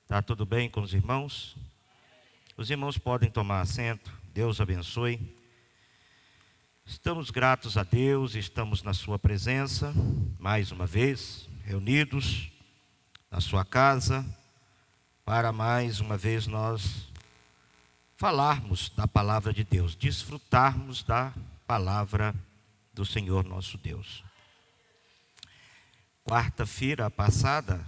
Tá tudo bem com os irmãos? Os irmãos podem tomar assento. Deus abençoe. Estamos gratos a Deus, estamos na sua presença, mais uma vez, reunidos na sua casa, para mais uma vez nós falarmos da palavra de Deus, desfrutarmos da palavra do Senhor nosso Deus. Quarta-feira passada,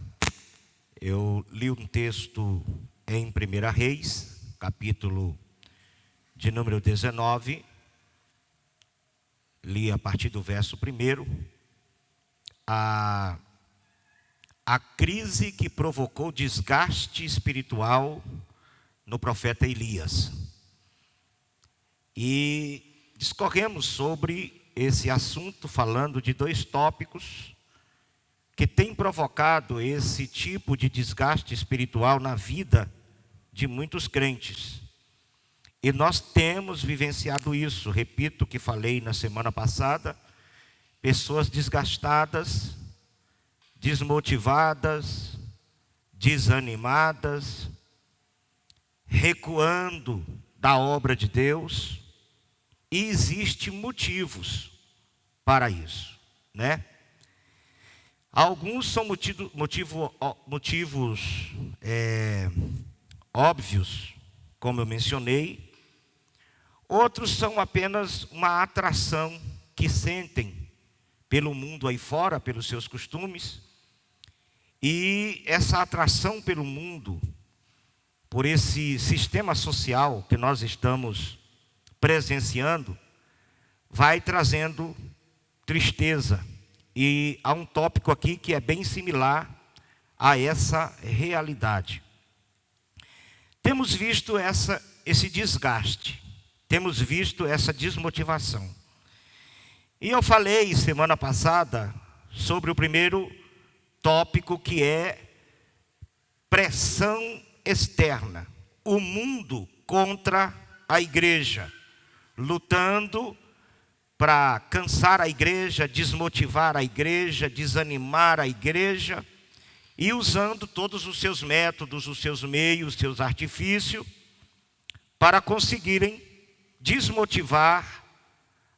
eu li um texto em 1 Reis, capítulo de número 19, li a partir do verso 1, a crise que provocou desgaste espiritual no profeta Elias. E discorremos sobre esse assunto, falando de dois tópicos que têm provocado esse tipo de desgaste espiritual na vida de muitos crentes. E nós temos vivenciado isso. Repito o que falei na semana passada: pessoas desgastadas, desmotivadas, desanimadas, recuando da obra de Deus. E existem motivos para isso, né? Alguns são motivos óbvios, como eu mencionei. Outros são apenas uma atração que sentem pelo mundo aí fora, pelos seus costumes. E essa atração pelo mundo, por esse sistema social que nós estamos presenciando, vai trazendo tristeza. E há um tópico aqui que é bem similar a essa realidade. Temos visto esse desgaste, temos visto essa desmotivação. E eu falei semana passada sobre o primeiro tópico, que é pressão externa. O mundo contra a igreja, lutando para cansar a igreja, desmotivar a igreja, desanimar a igreja, e usando todos os seus métodos, os seus meios, os seus artifícios, para conseguirem desmotivar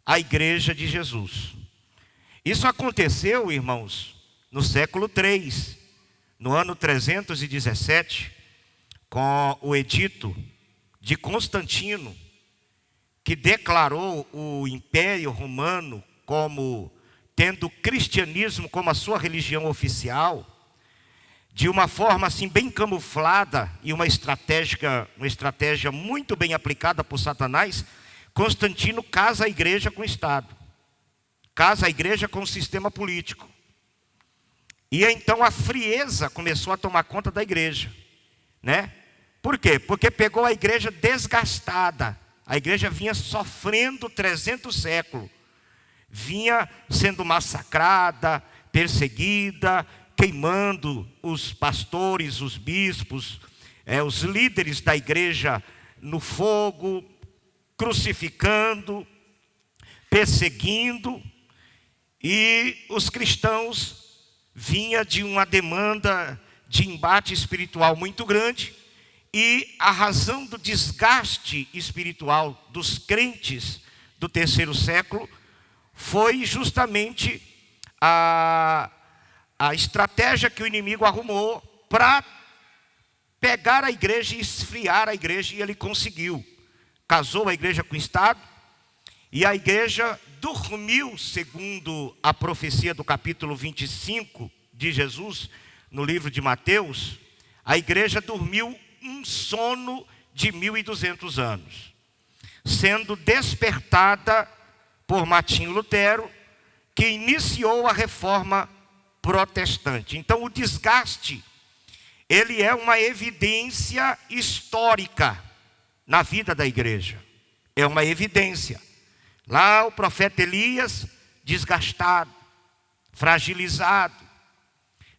a igreja de Jesus. Isso aconteceu, irmãos, no século III, no ano 317, com o edito de Constantino, que declarou o Império Romano como tendo o cristianismo como a sua religião oficial, de uma forma assim bem camuflada e uma estratégia muito bem aplicada por Satanás. Constantino casa a igreja com o Estado, casa a igreja com o sistema político. E então a frieza começou a tomar conta da igreja, né? Por quê? Porque pegou a igreja desgastada. A igreja vinha sofrendo 300 séculos, vinha sendo massacrada, perseguida, queimando os pastores, os bispos, os líderes da igreja no fogo, crucificando, perseguindo. E os cristãos vinham de uma demanda de embate espiritual muito grande. E a razão do desgaste espiritual dos crentes do terceiro século foi justamente a estratégia que o inimigo arrumou para pegar a igreja e esfriar a igreja, e ele conseguiu. Casou a igreja com o Estado, e a igreja dormiu, segundo a profecia do capítulo 25 de Jesus, no livro de Mateus. A igreja dormiu um sono de 1200 anos, sendo despertada por Martinho Lutero, que iniciou a reforma protestante. Então o desgaste, ele é uma evidência histórica na vida da igreja. É uma evidência. Lá o profeta Elias, desgastado, fragilizado.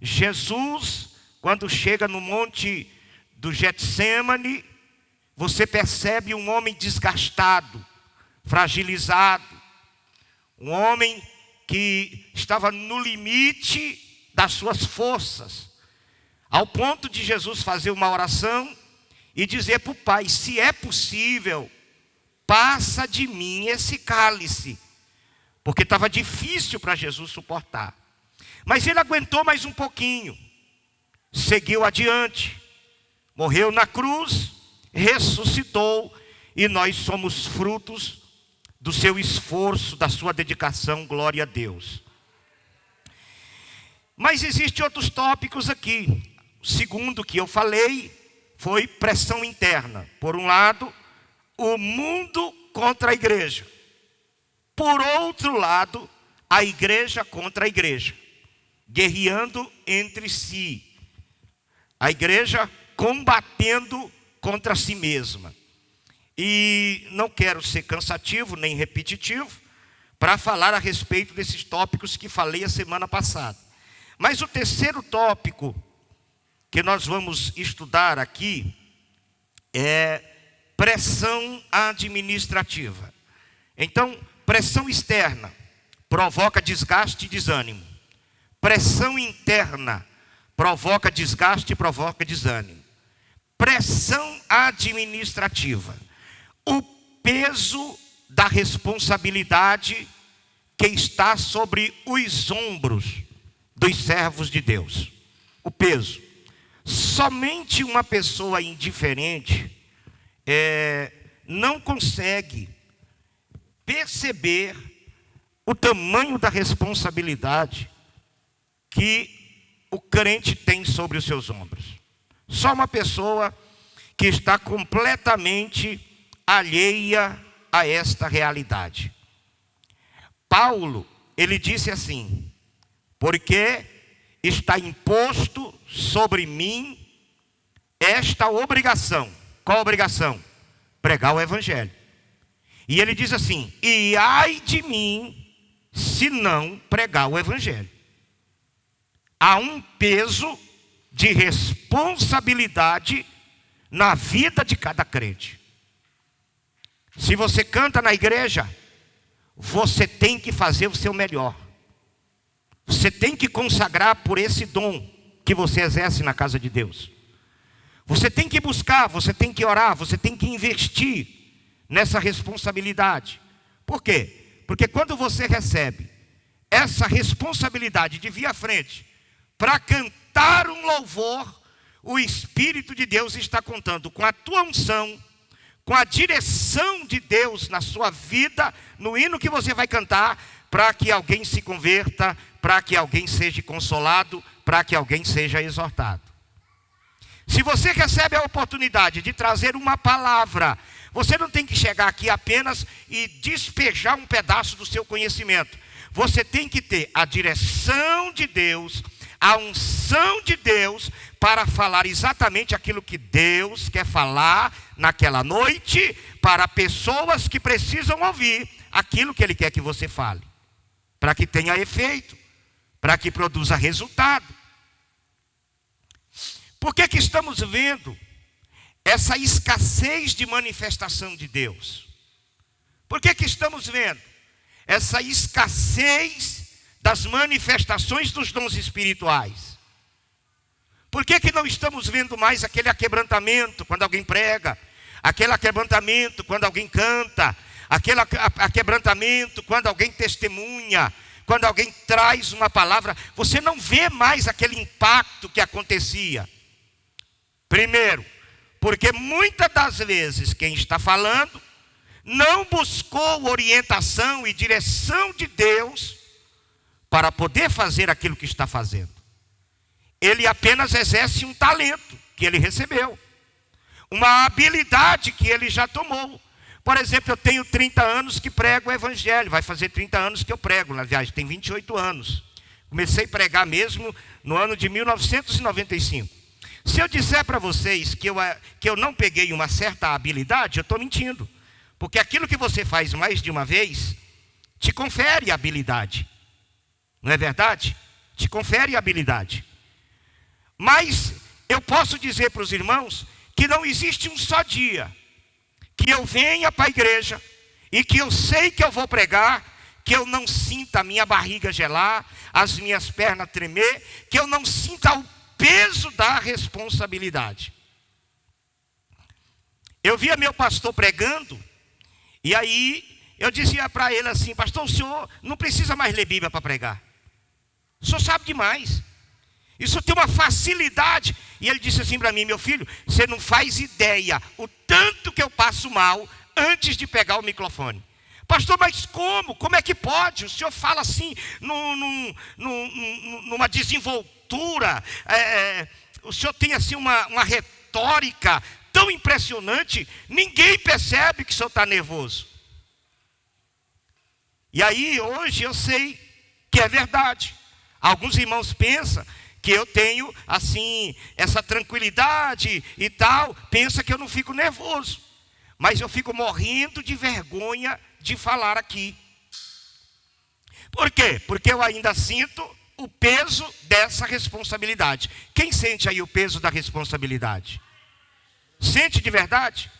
Jesus, quando chega no monte do Getsêmani, você percebe um homem desgastado, fragilizado, um homem que estava no limite das suas forças. ao ponto de Jesus fazer uma oração e dizer para o Pai: se é possível, passa de mim esse cálice. Porque estava difícil para Jesus suportar. Mas ele aguentou mais um pouquinho. Seguiu adiante. Morreu na cruz, ressuscitou. E nós somos frutos do seu esforço, da sua dedicação. Glória a Deus. Mas existem outros tópicos aqui. O segundo que eu falei foi pressão interna. Por um lado, o mundo contra a igreja. Por outro lado, a igreja contra a igreja, guerreando entre si. A igreja combatendo contra si mesma. E não quero ser cansativo nem repetitivo para falar a respeito desses tópicos que falei a semana passada. Mas o terceiro tópico que nós vamos estudar aqui é pressão administrativa. Então, pressão externa provoca desgaste e desânimo. Pressão interna provoca desgaste e provoca desânimo. Pressão administrativa. O peso da responsabilidade que está sobre os ombros dos servos de Deus. O peso. Somente uma pessoa indiferente não consegue perceber o tamanho da responsabilidade que o crente tem sobre os seus ombros. Só uma pessoa que está completamente alheia a esta realidade. Paulo, ele disse assim: porque está imposto sobre mim esta obrigação. Qual obrigação? Pregar o evangelho. E ele diz assim: e ai de mim se não pregar o evangelho. Há um peso de responsabilidade na vida de cada crente. Se você canta na igreja, você tem que fazer o seu melhor. Você tem que consagrar por esse dom que você exerce na casa de Deus. Você tem que buscar, você tem que orar, você tem que investir nessa responsabilidade. Por quê? Porque quando você recebe essa responsabilidade de vir à frente para cantar um louvor, o Espírito de Deus está contando com a tua unção, com a direção de Deus na sua vida, no hino que você vai cantar, para que alguém se converta, para que alguém seja consolado, para que alguém seja exortado. Se você recebe a oportunidade de trazer uma palavra, você não tem que chegar aqui apenas e despejar um pedaço do seu conhecimento. Você tem que ter a direção de Deus, a unção de Deus, para falar exatamente aquilo que Deus quer falar naquela noite, para pessoas que precisam ouvir aquilo que Ele quer que você fale, para que tenha efeito, para que produza resultado. Por que estamos vendo essa escassez de manifestação de Deus? Por que estamos vendo essa escassez das manifestações dos dons espirituais? Por que não estamos vendo mais aquele aquebrantamento quando alguém prega, aquele aquebrantamento quando alguém canta, aquele aquebrantamento quando alguém testemunha, quando alguém traz uma palavra? Você não vê mais aquele impacto que acontecia. Primeiro, porque muitas das vezes quem está falando não buscou orientação e direção de Deus para poder fazer aquilo que está fazendo. Ele apenas exerce um talento que ele recebeu, uma habilidade que ele já tomou. Por exemplo, eu tenho 30 anos que prego o evangelho, vai fazer 30 anos que eu prego, na viagem, tem 28 anos. Comecei a pregar mesmo no ano de 1995. Se eu disser para vocês que eu não peguei uma certa habilidade, eu estou mentindo. Porque aquilo que você faz mais de uma vez, te confere habilidade. Não é verdade? Te confere habilidade. Mas eu posso dizer para os irmãos que não existe um só dia que eu venha para a igreja e que eu sei que eu vou pregar, que eu não sinta a minha barriga gelar, as minhas pernas tremer, que eu não sinta o peso da responsabilidade. Eu via meu pastor pregando, e aí eu dizia para ele assim: pastor, o senhor não precisa mais ler Bíblia para pregar. O senhor sabe demais. Isso tem uma facilidade. E ele disse assim para mim: meu filho, você não faz ideia o tanto que eu passo mal antes de pegar o microfone. Pastor, mas como? Como é que pode? O senhor fala assim, numa desenvoltura. O senhor tem assim uma retórica tão impressionante. Ninguém percebe que o senhor está nervoso. E aí hoje eu sei que é verdade. Alguns irmãos pensam que eu tenho assim essa tranquilidade e tal, pensa que eu não fico nervoso. Mas eu fico morrendo de vergonha de falar aqui. Por quê? Porque eu ainda sinto o peso dessa responsabilidade. Quem sente aí o peso da responsabilidade? Sente de verdade?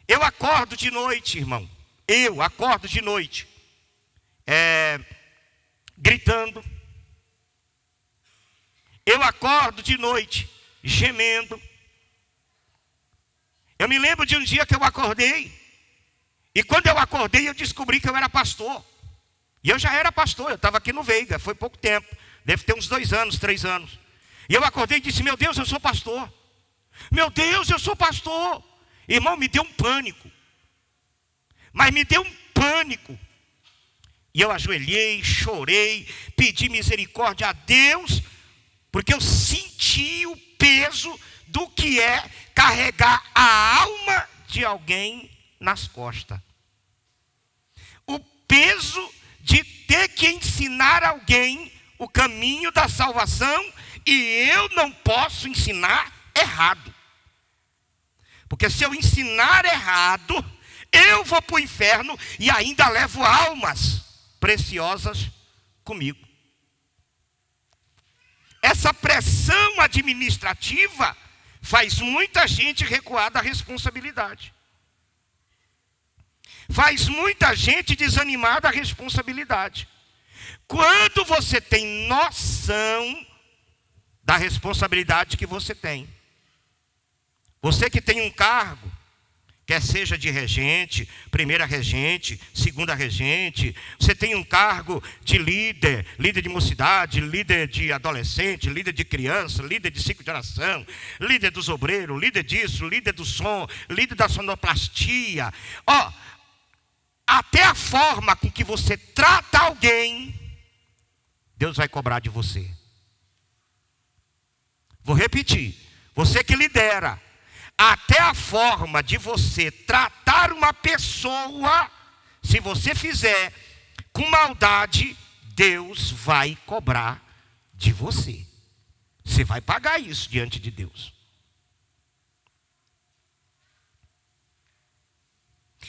Eu acordo de noite, irmão. Eu acordo de noite, gritando. Eu acordo de noite, gemendo. Eu me lembro de um dia que eu acordei, e quando eu acordei eu descobri que eu era pastor. E eu já era pastor, eu estava aqui no Veiga, foi pouco tempo, deve ter uns 2 anos, 3 anos. E eu acordei e disse: meu Deus, eu sou pastor. Meu Deus, eu sou pastor. Irmão, me deu um pânico. Mas me deu um pânico. E eu ajoelhei, chorei, pedi misericórdia a Deus, porque eu senti o peso do que é carregar a alma de alguém nas costas. O peso de ter que ensinar alguém o caminho da salvação, e eu não posso ensinar errado. Porque se eu ensinar errado, eu vou para o inferno e ainda levo almas preciosas comigo. Essa pressão administrativa faz muita gente recuar da responsabilidade. Faz muita gente desanimar da responsabilidade. Quando você tem noção da responsabilidade que você tem. Você que tem um cargo, quer seja de regente, primeira regente, segunda regente, você tem um cargo de líder, líder de mocidade, líder de adolescente, líder de criança, líder de ciclo de oração, líder dos obreiros, líder disso, líder do som, líder da sonoplastia. Até a forma com que você trata alguém, Deus vai cobrar de você. Vou repetir, você que lidera, até a forma de você tratar uma pessoa, se você fizer com maldade, Deus vai cobrar de você. Você vai pagar isso diante de Deus.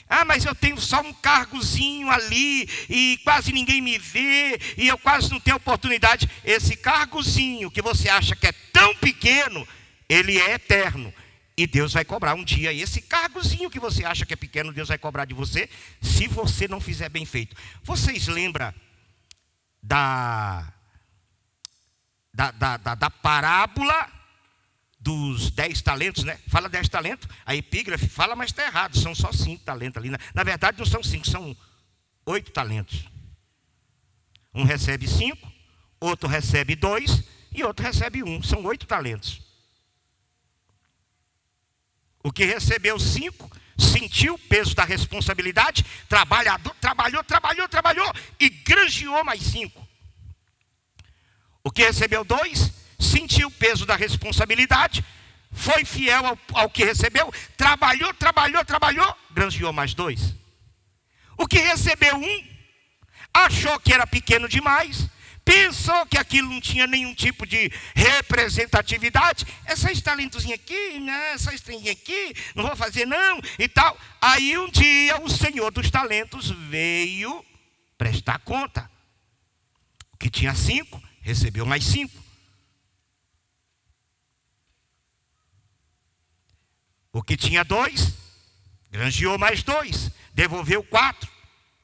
Ah, mas eu tenho só um cargozinho ali, e quase ninguém me vê, e eu quase não tenho oportunidade. Esse cargozinho que você acha que é tão pequeno, ele é eterno. E Deus vai cobrar um dia. E esse cargozinho que você acha que é pequeno, Deus vai cobrar de você, se você não fizer bem feito. Vocês lembram da parábola dos 10 talentos, né? Fala 10 talentos, a epígrafe fala, mas está errado, são só 5 talentos ali. Na verdade não são 5, são 8 talentos. Um recebe 5, outro recebe 2 e outro recebe 1. São 8 talentos. O que recebeu 5, sentiu o peso da responsabilidade, trabalhou e granjeou mais 5. O que recebeu 2, sentiu o peso da responsabilidade, foi fiel ao que recebeu, trabalhou, granjeou mais 2. O que recebeu 1, achou que era pequeno demais, pensou que aquilo não tinha nenhum tipo de representatividade. Essas talentozinhas aqui, né? Essas estrelinhas aqui, não vou fazer não, e tal. Aí um dia o Senhor dos talentos veio prestar conta. O que tinha 5, recebeu mais 5. O que tinha 2, granjeou mais 2, devolveu 4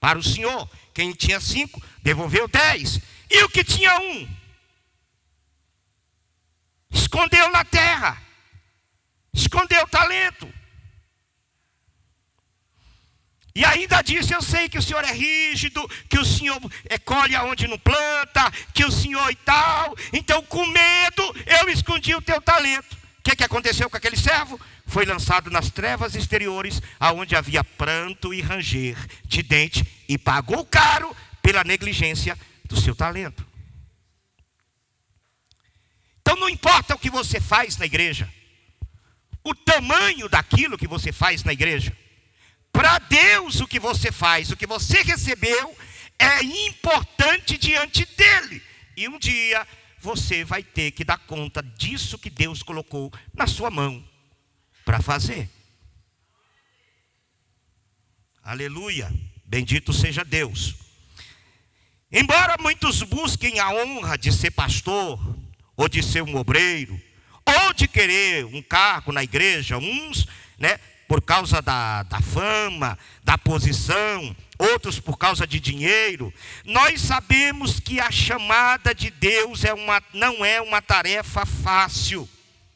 para o Senhor. Quem tinha 5, devolveu 10. E o que tinha 1, escondeu na terra, escondeu o talento. E ainda disse: eu sei que o Senhor é rígido, que o Senhor colhe aonde não planta, que o Senhor e tal. Então, com medo, eu escondi o teu talento. O que aconteceu com aquele servo? Foi lançado nas trevas exteriores, aonde havia pranto e ranger de dente, e pagou caro pela negligência do seu talento. Então, não importa o que você faz na igreja, o tamanho daquilo que você faz na igreja. Para Deus, o que você faz, o que você recebeu, é importante diante dele. E um dia você vai ter que dar conta disso que Deus colocou na sua mão para fazer. Aleluia, bendito seja Deus. Embora muitos busquem a honra de ser pastor, ou de ser um obreiro, ou de querer um cargo na igreja, uns, por causa da fama, da posição, outros por causa de dinheiro, nós sabemos que a chamada de Deus não é uma tarefa fácil,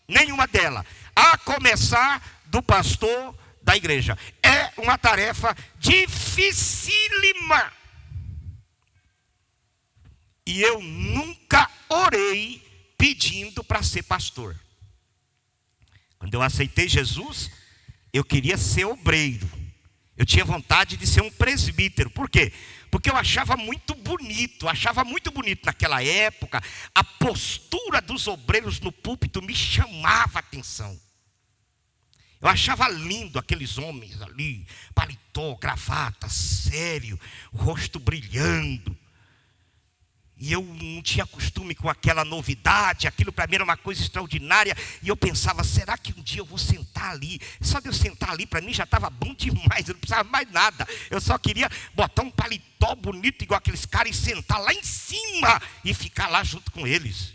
nenhuma delas, a começar do pastor da igreja. É uma tarefa dificílima. E eu nunca orei pedindo para ser pastor. Quando eu aceitei Jesus, eu queria ser obreiro. Eu tinha vontade de ser um presbítero. Por quê? Porque eu achava muito bonito naquela época. A postura dos obreiros no púlpito me chamava a atenção. Eu achava lindo aqueles homens ali, paletó, gravata, sério, rosto brilhando. E eu não tinha costume com aquela novidade, aquilo para mim era uma coisa extraordinária. E eu pensava: será que um dia eu vou sentar ali? Só de eu sentar ali, para mim já estava bom demais, eu não precisava mais nada. Eu só queria botar um paletó bonito igual aqueles caras e sentar lá em cima e ficar lá junto com eles.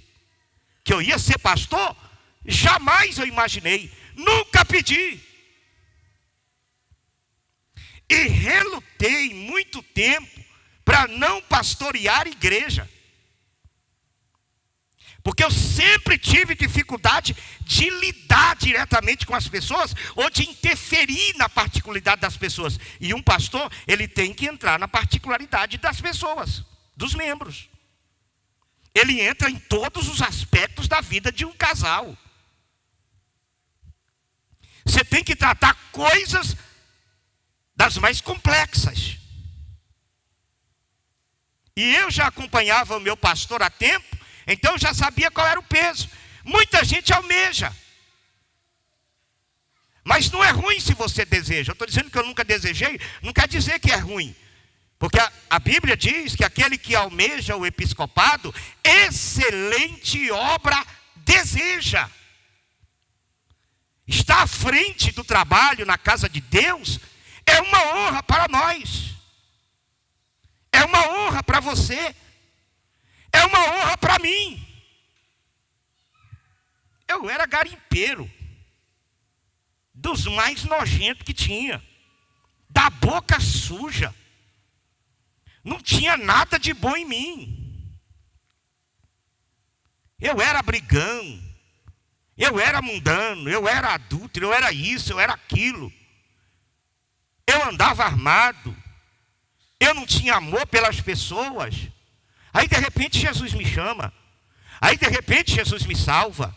Que eu ia ser pastor? Jamais eu imaginei, nunca pedi. E relutei muito tempo para não pastorear a igreja. Porque eu sempre tive dificuldade de lidar diretamente com as pessoas, ou de interferir na particularidade das pessoas. E um pastor, ele tem que entrar na particularidade das pessoas, dos membros. Ele entra em todos os aspectos da vida de um casal. Você tem que tratar coisas das mais complexas. E eu já acompanhava o meu pastor há tempo, então eu já sabia qual era o peso. Muita gente almeja. Mas não é ruim se você deseja. Eu estou dizendo que eu nunca desejei, não quer dizer que é ruim. Porque a Bíblia diz que aquele que almeja o episcopado, excelente obra deseja. Estar à frente do trabalho na casa de Deus é uma honra para nós. É uma honra para você. É uma honra para mim. Eu era garimpeiro. Dos mais nojentos que tinha. Da boca suja. Não tinha nada de bom em mim. Eu era brigão. Eu era mundano. Eu era adúltero. Eu era isso. Eu era aquilo. Eu andava armado. Eu não tinha amor pelas pessoas. Aí de repente Jesus me chama. Aí de repente Jesus me salva.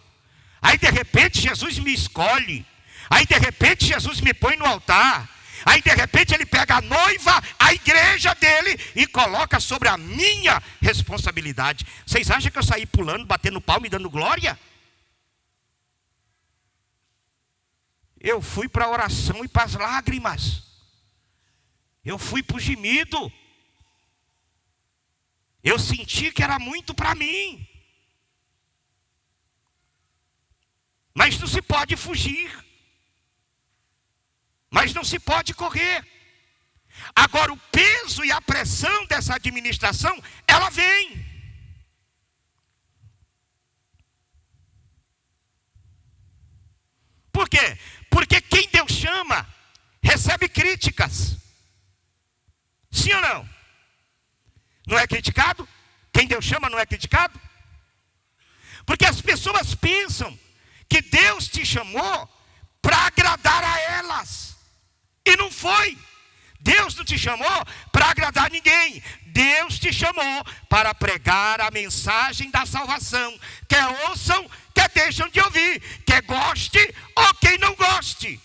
Aí de repente Jesus me escolhe. Aí de repente Jesus me põe no altar. Aí de repente ele pega a noiva, a igreja dele, e coloca sobre a minha responsabilidade. Vocês acham que eu saí pulando, batendo palma e dando glória? Eu fui para a oração e para as lágrimas. Eu fui para o gemido. Eu senti que era muito para mim. Mas não se pode fugir. Mas não se pode correr. Agora o peso e a pressão dessa administração, ela vem. Por quê? Porque quem Deus chama, recebe críticas. Sim ou não? Não é criticado? Quem Deus chama não é criticado? Porque as pessoas pensam que Deus te chamou para agradar a elas. E não foi. Deus não te chamou para agradar ninguém. Deus te chamou para pregar a mensagem da salvação. Quer ouçam, quer deixam de ouvir. Quer goste ou quem não goste.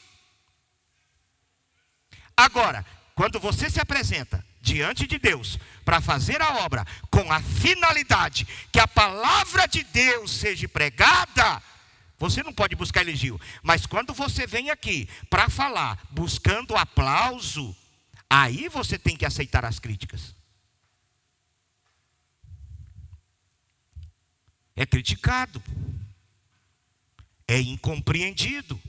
Agora, quando você se apresenta diante de Deus para fazer a obra com a finalidade que a palavra de Deus seja pregada, você não pode buscar elogio. Mas quando você vem aqui para falar buscando aplauso, aí você tem que aceitar as críticas. É criticado. É incompreendido.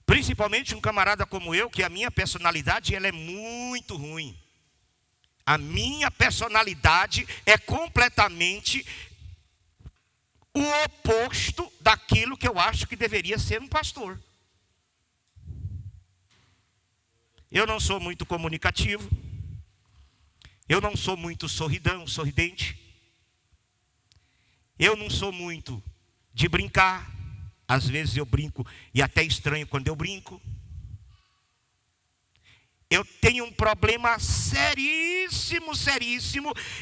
Principalmente um camarada como eu, que a minha personalidade ela é muito ruim. A minha personalidade é completamente o oposto daquilo que eu acho que deveria ser um pastor. Eu não sou muito comunicativo. Eu não sou muito sorridente. Eu não sou muito de brincar. Às vezes eu brinco e até estranho quando eu brinco. Eu tenho um problema seríssimo,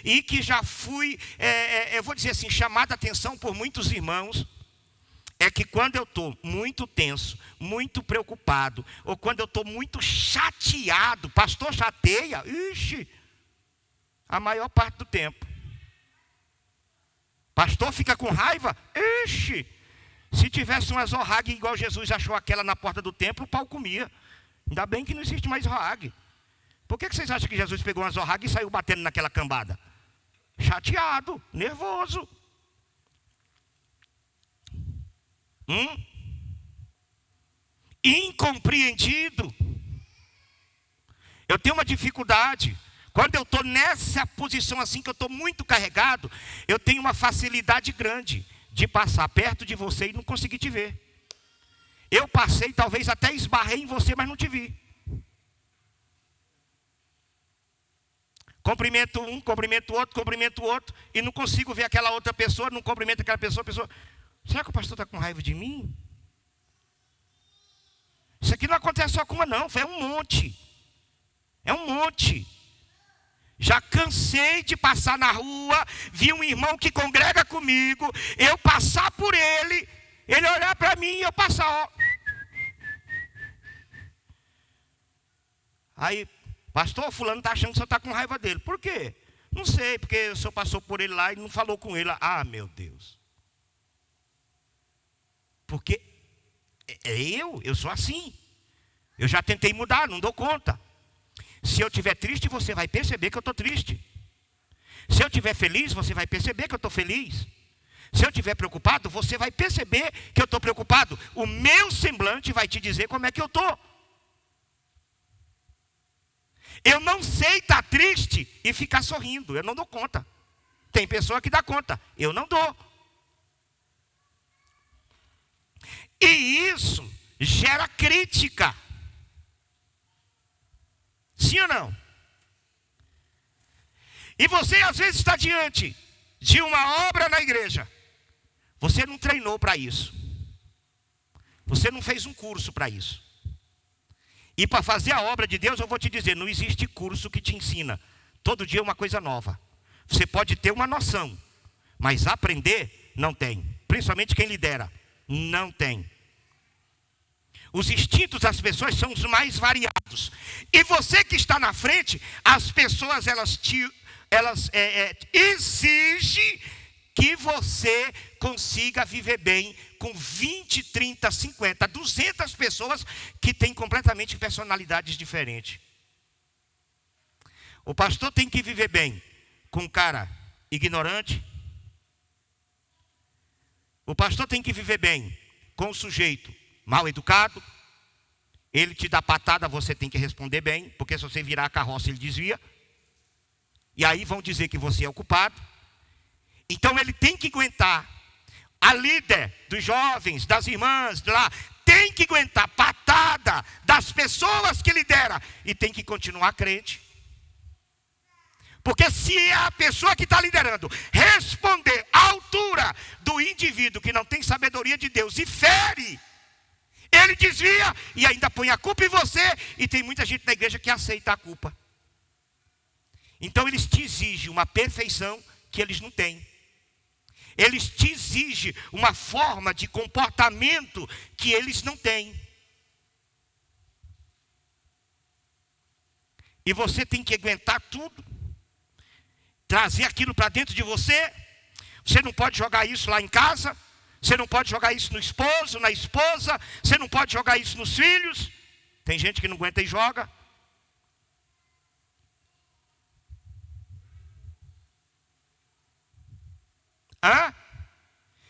e que já fui, eu vou dizer assim, chamado a atenção por muitos irmãos. É que quando eu estou muito tenso, muito preocupado, ou quando eu estou muito chateado, pastor chateia, a maior parte do tempo. Pastor fica com raiva, se tivesse uma zorrague igual Jesus achou aquela na porta do templo, o pau comia. Ainda bem que não existe mais zorrague. Por que vocês acham que Jesus pegou uma zorrague e saiu batendo naquela cambada? Chateado, nervoso. Incompreendido. Eu tenho uma dificuldade. Quando eu estou nessa posição assim, que eu estou muito carregado, eu tenho uma facilidade grande de passar perto de você e não conseguir te ver. Eu passei, talvez até esbarrei em você, mas não te vi. Cumprimento um, cumprimento o outro, e não consigo ver aquela outra pessoa, não cumprimento aquela pessoa, será que o pastor está com raiva de mim? Isso aqui não acontece só com uma não, é um monte. É um monte. Já cansei de passar na rua, vi um irmão que congrega comigo, eu passar por ele olhar para mim e eu passar, ó. Aí, pastor, fulano está achando que o senhor está com raiva dele. Por quê? Não sei, porque o senhor passou por ele lá e não falou com ele. Ah, meu Deus. Porque eu sou assim. Eu já tentei mudar, não dou conta. Se eu estiver triste, você vai perceber que eu estou triste. Se eu estiver feliz, você vai perceber que eu estou feliz. Se eu estiver preocupado, você vai perceber que eu estou preocupado. O meu semblante vai te dizer como é que eu estou. Eu não sei estar triste e ficar sorrindo. Eu não dou conta. Tem pessoa que dá conta. Eu não dou. E isso gera crítica. Sim ou não? E você às vezes está diante de uma obra na igreja. Você não treinou para isso. Você não fez um curso para isso. E para fazer a obra de Deus, eu vou te dizer, não existe curso que te ensina. Todo dia é uma coisa nova. Você pode ter uma noção, mas aprender não tem. Principalmente quem lidera, não tem. Os instintos das pessoas são os mais variados. E você que está na frente, as pessoas elas exigem que você consiga viver bem com 20, 30, 50, 200 pessoas que têm completamente personalidades diferentes. O pastor tem que viver bem com um cara ignorante. O pastor tem que viver bem com um sujeito mal educado. Ele te dá patada, você tem que responder bem, porque se você virar a carroça, ele desvia. E aí vão dizer que você é o culpado. Então ele tem que aguentar. A líder dos jovens, das irmãs lá, tem que aguentar patada das pessoas que lidera. E tem que continuar crente. Porque se a pessoa que está liderando responder à altura do indivíduo que não tem sabedoria de Deus e fere, ele desvia e ainda põe a culpa em você. E tem muita gente na igreja que aceita a culpa. Então eles te exigem uma perfeição que eles não têm. Eles te exigem uma forma de comportamento que eles não têm. E você tem que aguentar tudo. Trazer aquilo para dentro de você. Você não pode jogar isso lá em casa. Você não pode jogar isso no esposo, na esposa. Você não pode jogar isso nos filhos. Tem gente que não aguenta e joga.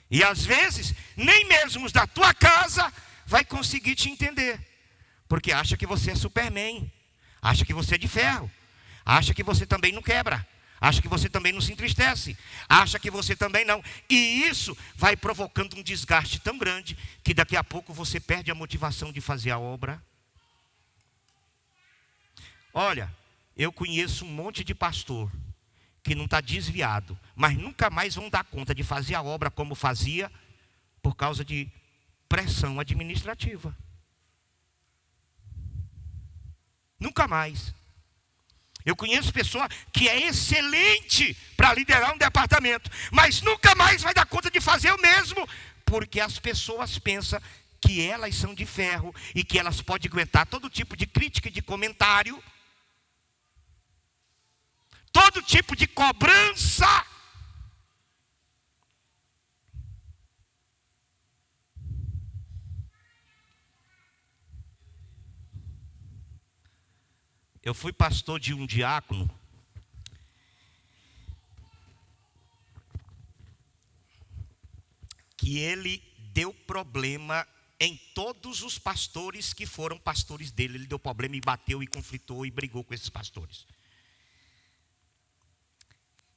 E às vezes, nem mesmo os da tua casa vai conseguir te entender. Porque acha que você é Superman. Acha que você é de ferro. Acha que você também não quebra. Acha que você também não se entristece. Acha que você também não. E isso vai provocando um desgaste tão grande que daqui a pouco você perde a motivação de fazer a obra. Olha, eu conheço um monte de pastor que não está desviado, mas nunca mais vão dar conta de fazer a obra como fazia por causa de pressão administrativa. Nunca mais. Eu conheço pessoa que é excelente para liderar um departamento, mas nunca mais vai dar conta de fazer o mesmo, porque as pessoas pensam que elas são de ferro e que elas podem aguentar todo tipo de crítica e de comentário, todo tipo de cobrança. Eu fui pastor de um diácono que ele deu problema em todos os pastores que foram pastores dele. Ele deu problema e bateu e conflitou e brigou com esses pastores.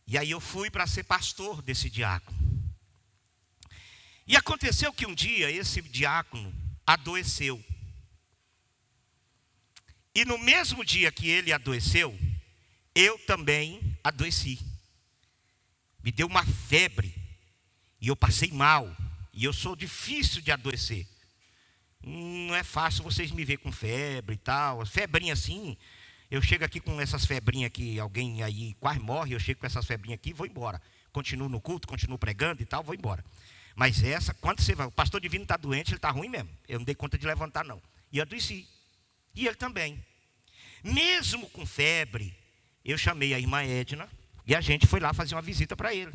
E aí eu fui para ser pastor desse diácono. E aconteceu que um dia esse diácono adoeceu. E no mesmo dia que ele adoeceu, eu também adoeci. Me deu uma febre. E eu passei mal. E eu sou difícil de adoecer. Não é fácil vocês me ver com febre e tal. Febrinha assim. Eu chego aqui com essas febrinhas aqui. Alguém aí quase morre. Eu chego com essas febrinhas aqui e vou embora. Continuo no culto, continuo pregando e tal, vou embora. Mas essa, quando você vai, o pastor divino está doente, ele está ruim mesmo. Eu não dei conta de levantar não. E eu adoeci. E ele também. Mesmo com febre, eu chamei a irmã Edna e a gente foi lá fazer uma visita para ele.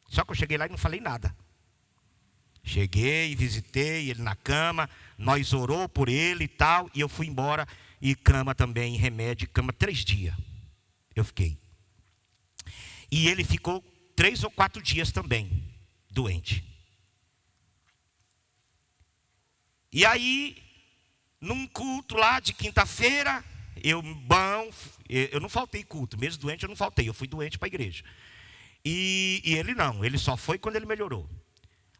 Só que eu cheguei lá e não falei nada. Cheguei, visitei ele na cama, nós orou por ele e tal, e eu fui embora. E cama também, remédio, cama 3 dias. Eu fiquei. E ele ficou 3 ou 4 dias também, doente. E aí, num culto lá de quinta-feira, eu não faltei culto, mesmo doente eu não faltei, eu fui doente para a igreja. E ele não, ele só foi quando ele melhorou.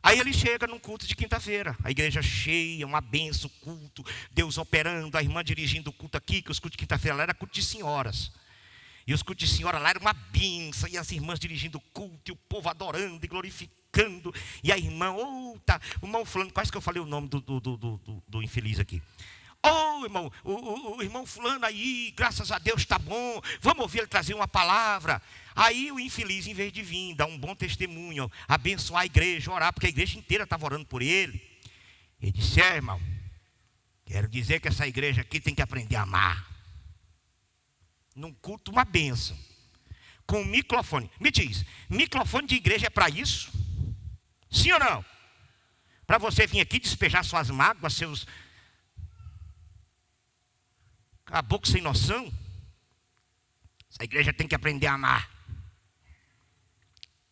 Aí ele chega num culto de quinta-feira, a igreja cheia, uma benção, culto, Deus operando, a irmã dirigindo o culto aqui, que os cultos de quinta-feira lá era culto de senhoras. E os cultos de senhora lá era uma benção, e as irmãs dirigindo o culto, e o povo adorando e glorificando. E a irmã, o irmão fulano, quase que eu falei o nome do infeliz aqui. Irmão, o irmão fulano aí, graças a Deus está bom, vamos ouvir ele trazer uma palavra. Aí o infeliz, em vez de vir, dar um bom testemunho, abençoar a igreja, orar, porque a igreja inteira estava orando por ele. Ele disse, irmão, quero dizer que essa igreja aqui tem que aprender a amar. Num culto, uma bênção. Com microfone. Me diz, microfone de igreja é para isso? Sim ou não? Para você vir aqui despejar suas mágoas, seus caboclo sem noção? Essa igreja tem que aprender a amar.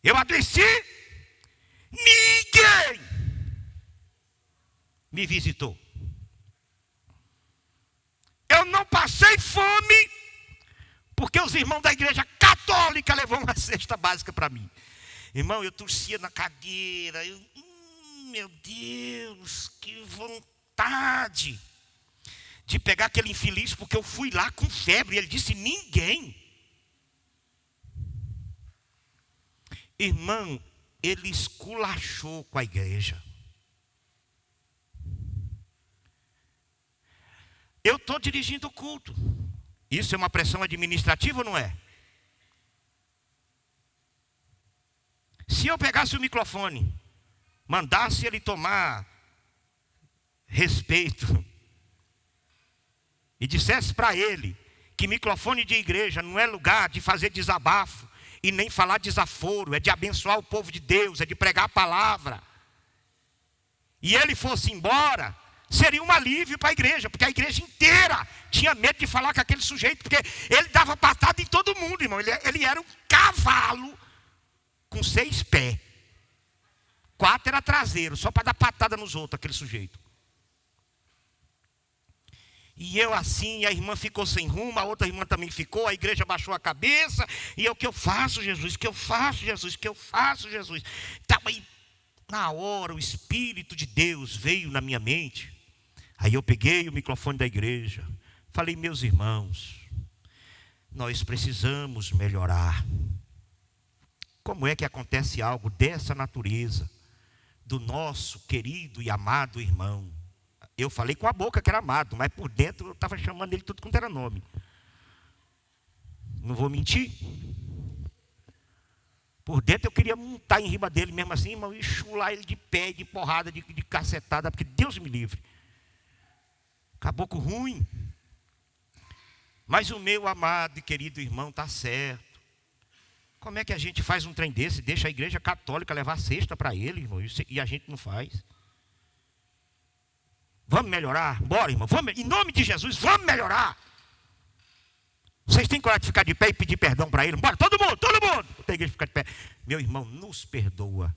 Eu adoeci, ninguém me visitou. Eu não passei fome, porque os irmãos da igreja católica levou uma cesta básica para mim. Irmão, eu torcia na cadeira. Meu Deus, que vontade de pegar aquele infeliz, porque eu fui lá com febre. Ele disse, ninguém. Irmão, ele esculachou com a igreja. Eu estou dirigindo o culto. Isso é uma pressão administrativa ou não é? Se eu pegasse o microfone, mandasse ele tomar respeito e dissesse para ele que microfone de igreja não é lugar de fazer desabafo e nem falar desaforo, é de abençoar o povo de Deus, é de pregar a palavra, e ele fosse embora, seria um alívio para a igreja, porque a igreja inteira tinha medo de falar com aquele sujeito, porque ele dava patada em todo mundo, irmão. Ele era um cavalo com 6 pés, 4 era traseiro, só para dar patada nos outros, aquele sujeito. E eu assim, a irmã ficou sem rumo, a outra irmã também ficou, a igreja baixou a cabeça, e eu, o que eu faço, Jesus? O que eu faço, Jesus? O que eu faço, Jesus? Estava aí, na hora, o Espírito de Deus veio na minha mente. Aí eu peguei o microfone da igreja, falei: meus irmãos, nós precisamos melhorar. Como é que acontece algo dessa natureza do nosso querido e amado irmão? Eu falei com a boca que era amado, mas por dentro eu estava chamando ele tudo quanto era nome. Não vou mentir. Por dentro eu queria montar em riba dele mesmo assim, irmão, e chular ele de pé, de porrada, de cacetada, porque Deus me livre. Caboclo ruim. Mas o meu amado e querido irmão está certo. Como é que a gente faz um trem desse? Deixa a igreja católica levar cesta para ele, irmão, e a gente não faz. Vamos melhorar? Bora, irmão. Vamos, em nome de Jesus, vamos melhorar. Vocês têm coragem de ficar de pé e pedir perdão para ele? Bora, todo mundo, todo mundo. Tem igreja ficar de pé. Meu irmão, nos perdoa.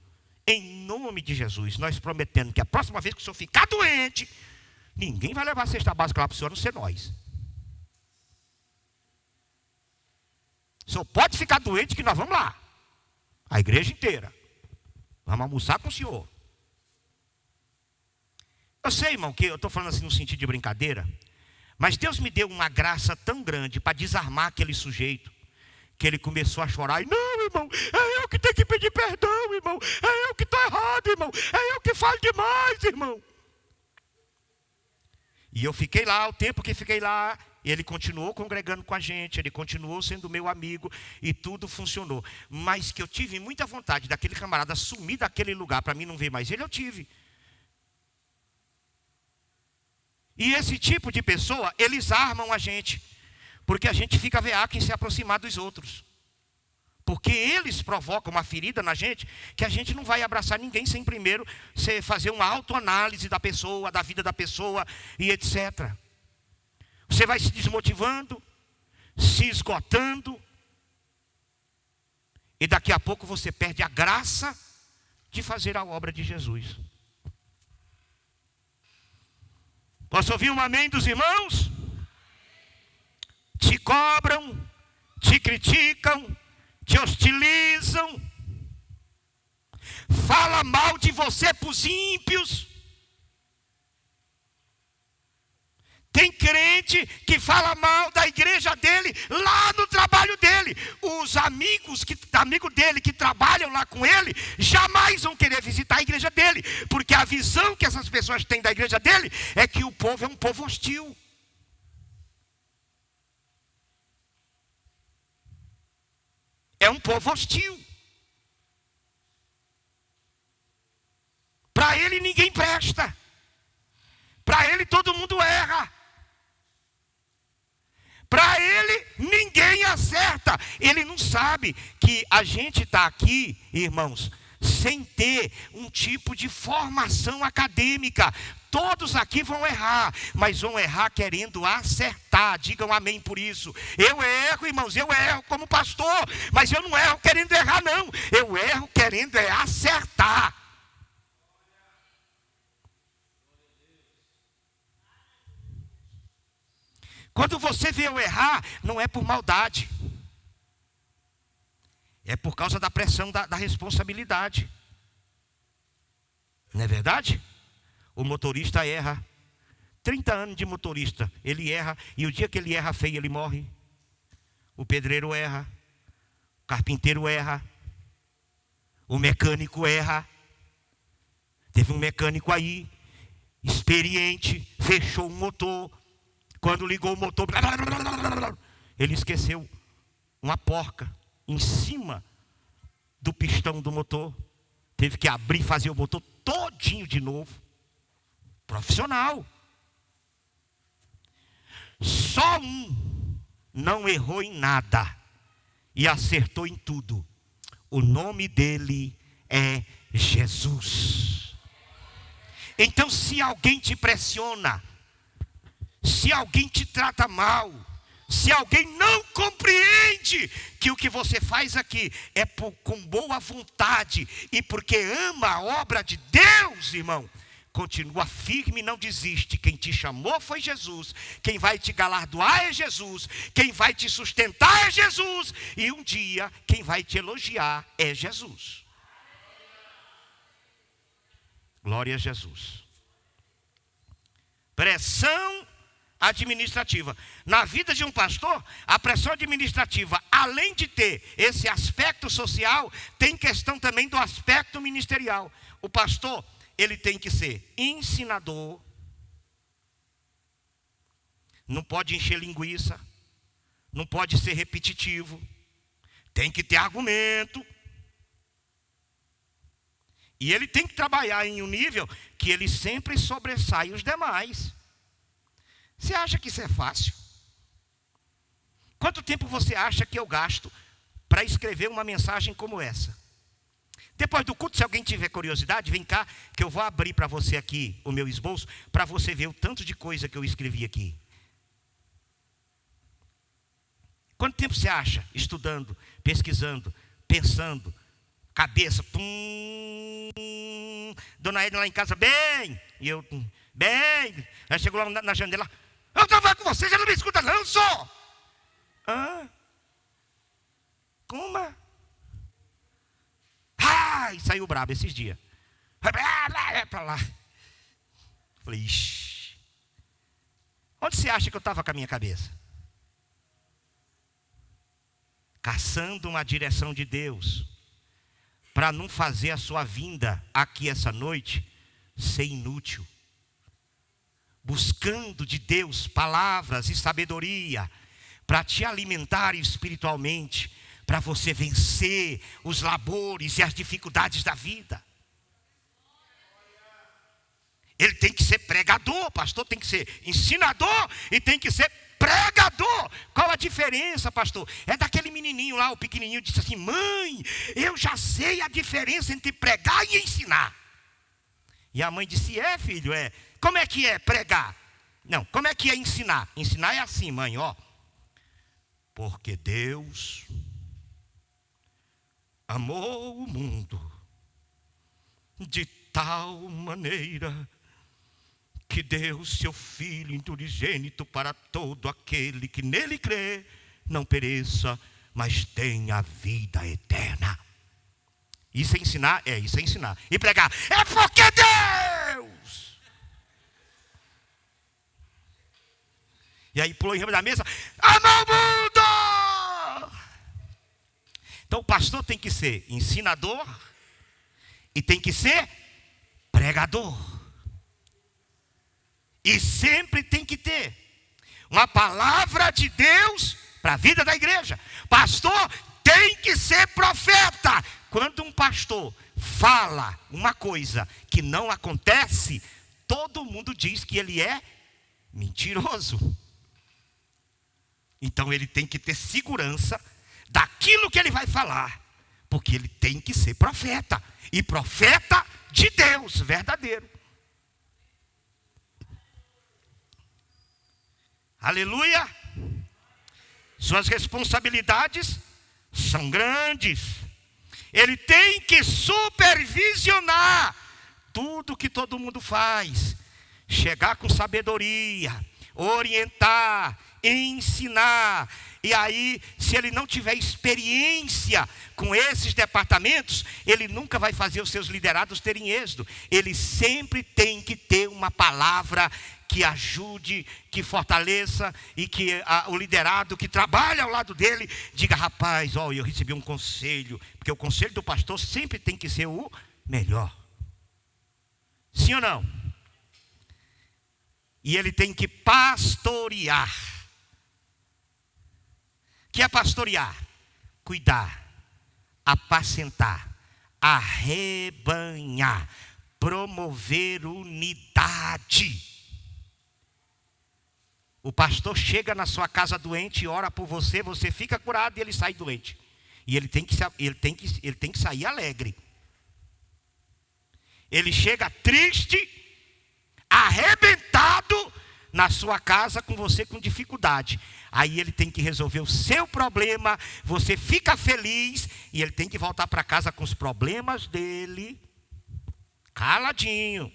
Em nome de Jesus, nós prometendo que a próxima vez que o senhor ficar doente, ninguém vai levar a cesta básica lá para o senhor, a não ser nós. O senhor pode ficar doente que nós vamos lá. A igreja inteira. Vamos almoçar com o senhor. Eu sei, irmão, que eu estou falando assim no sentido de brincadeira, mas Deus me deu uma graça tão grande para desarmar aquele sujeito, que ele começou a chorar. E não, irmão, é eu que tenho que pedir perdão, irmão. É eu que estou errado, irmão. É eu que falo demais, irmão. E eu fiquei lá, o tempo que fiquei lá, ele continuou congregando com a gente, ele continuou sendo meu amigo e tudo funcionou. Mas que eu tive muita vontade daquele camarada sumir daquele lugar para mim não ver mais ele, eu tive. E esse tipo de pessoa, eles armam a gente, porque a gente fica veaco em se aproximar dos outros. Porque eles provocam uma ferida na gente, que a gente não vai abraçar ninguém sem primeiro você fazer uma autoanálise da pessoa, da vida da pessoa e etc. Você vai se desmotivando, se esgotando, e daqui a pouco você perde a graça de fazer a obra de Jesus. Posso ouvir um amém dos irmãos? Te cobram, te criticam, te hostilizam, fala mal de você para os ímpios. Tem crente que fala mal da igreja dele lá no trabalho dele. Os amigos dele que trabalham lá com ele jamais vão querer visitar a igreja dele, porque a visão que essas pessoas têm da igreja dele é que o povo é um povo hostil. É um povo hostil. Para ele ninguém presta. Para ele todo mundo erra. Para ele ninguém acerta. Ele não sabe que a gente está aqui, irmãos, sem ter um tipo de formação acadêmica. Todos aqui vão errar, mas vão errar querendo acertar. Digam amém por isso. Eu erro, irmãos, eu erro como pastor, mas eu não erro querendo errar, não. Eu erro querendo acertar. Quando você vê eu errar, não é por maldade. É por causa da pressão da responsabilidade. Não é verdade? O motorista erra. 30 anos de motorista, ele erra. E o dia que ele erra feio, ele morre. O pedreiro erra. O carpinteiro erra. O mecânico erra. Teve um mecânico aí, experiente, fechou o motor. Quando ligou o motor, ele esqueceu uma porca em cima do pistão do motor. Teve que abrir e fazer o motor todinho de novo. Profissional. Só um não errou em nada e acertou em tudo. O nome dele é Jesus. Então, se alguém te pressiona, se alguém te trata mal, se alguém não compreende que o que você faz aqui é com boa vontade e porque ama a obra de Deus, irmão, continua firme e não desiste. Quem te chamou foi Jesus. Quem vai te galardoar é Jesus. Quem vai te sustentar é Jesus. E um dia, quem vai te elogiar é Jesus. Glória a Jesus. Pressão administrativa. Na vida de um pastor, a pressão administrativa, além de ter esse aspecto social, tem questão também do aspecto ministerial. O pastor, ele tem que ser ensinador, não pode encher linguiça, não pode ser repetitivo, tem que ter argumento. E ele tem que trabalhar em um nível que ele sempre sobressai os demais. Você acha que isso é fácil? Quanto tempo você acha que eu gasto para escrever uma mensagem como essa? Depois do culto, se alguém tiver curiosidade, vem cá, que eu vou abrir para você aqui o meu esboço, para você ver o tanto de coisa que eu escrevi aqui. Quanto tempo você acha estudando, pesquisando, pensando, cabeça, Dona Edna lá em casa, bem, e eu, bem, ela chegou lá na janela, eu estou falando com você, já não me escuta não, só. Como? Ai, saiu brabo esses dias. Para lá. Falei, ixi. Onde você acha que eu estava com a minha cabeça? Caçando uma direção de Deus, para não fazer a sua vinda aqui essa noite ser inútil. Buscando de Deus palavras e sabedoria, para te alimentar espiritualmente, para você vencer os labores e as dificuldades da vida. Ele tem que ser pregador, pastor tem que ser ensinador e tem que ser pregador. Qual a diferença, pastor? É daquele menininho lá, o pequenininho, disse assim, mãe, eu já sei a diferença entre pregar e ensinar. E a mãe disse, filho, como é que é pregar? Não, como é que é ensinar? Ensinar é assim, mãe, ó. Porque Deus amou o mundo de tal maneira que deu seu Filho unigênito para todo aquele que nele crê, não pereça, mas tenha vida eterna. Isso é ensinar? Isso é ensinar. E pregar? É porque Deus! E aí pulou em cima da mesa, amou o mundo! Então o pastor tem que ser ensinador e tem que ser pregador. E sempre tem que ter uma palavra de Deus para a vida da igreja. Pastor tem que ser profeta. Quando um pastor fala uma coisa que não acontece, todo mundo diz que ele é mentiroso. Então ele tem que ter segurança daquilo que ele vai falar, porque ele tem que ser profeta, e profeta de Deus, verdadeiro. Aleluia! Suas responsabilidades são grandes. Ele tem que supervisionar tudo que todo mundo faz, chegar com sabedoria, orientar, ensinar. E aí, se ele não tiver experiência com esses departamentos, ele nunca vai fazer os seus liderados terem êxito. Ele sempre tem que ter uma palavra que ajude, que fortaleça e que o liderado que trabalha ao lado dele diga: rapaz, eu recebi um conselho, porque o conselho do pastor sempre tem que ser o melhor. Sim ou não? E ele tem que pastorear. O que é pastorear? Cuidar, apacentar, arrebanhar, promover unidade. O pastor chega na sua casa doente e ora por você, você fica curado e ele sai doente. E ele tem que sair alegre. Ele chega triste, arrebentado na sua casa com você com dificuldade. Aí ele tem que resolver o seu problema, você fica feliz e ele tem que voltar para casa com os problemas dele, caladinho.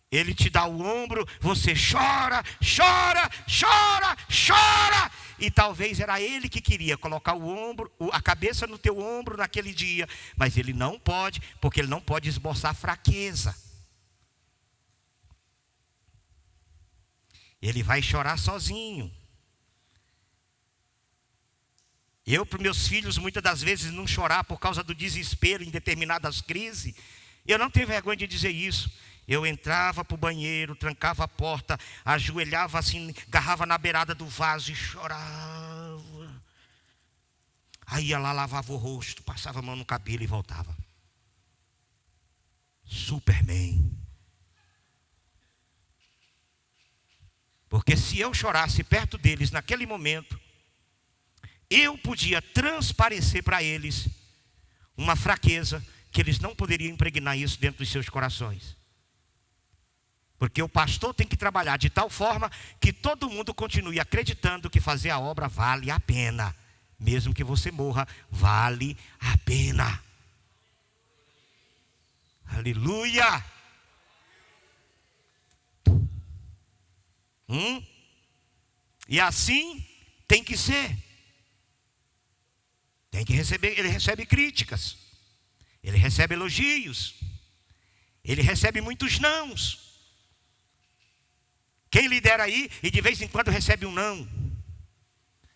Ele te dá o ombro, você chora, chora, chora, chora. E talvez era ele que queria colocar a cabeça no teu ombro naquele dia. Mas ele não pode, porque ele não pode esboçar fraqueza. Ele vai chorar sozinho. Eu, para meus filhos, muitas das vezes não chorar por causa do desespero em determinadas crises. Eu não tenho vergonha de dizer isso. Eu entrava para o banheiro, trancava a porta, ajoelhava assim, agarrava na beirada do vaso e chorava. Aí ia lá, lavava o rosto, passava a mão no cabelo e voltava. Superman. Porque se eu chorasse perto deles naquele momento, eu podia transparecer para eles uma fraqueza que eles não poderiam impregnar isso dentro dos seus corações. Porque o pastor tem que trabalhar de tal forma que todo mundo continue acreditando que fazer a obra vale a pena. Mesmo que você morra, vale a pena. Aleluia! E assim tem que ser. Tem que receber. Ele recebe críticas, ele recebe elogios, ele recebe muitos nãos. Quem lidera aí e de vez em quando recebe um não.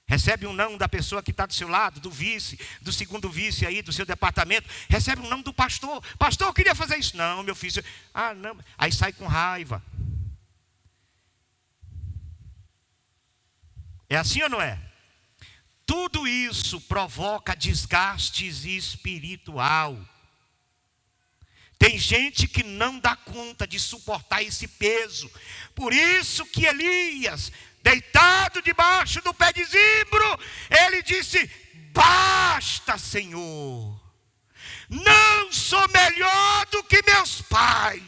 Recebe um não da pessoa que está do seu lado, do vice, do segundo vice aí, do seu departamento. Recebe um não do pastor. Pastor, eu queria fazer isso. Não, meu filho. Ah, não. Aí sai com raiva. É assim ou não é? Tudo isso provoca desgastes espiritual. Tem gente que não dá conta de suportar esse peso. Por isso que Elias, deitado debaixo do pé de zimbro, ele disse: basta, Senhor. Não sou melhor do que meus pais.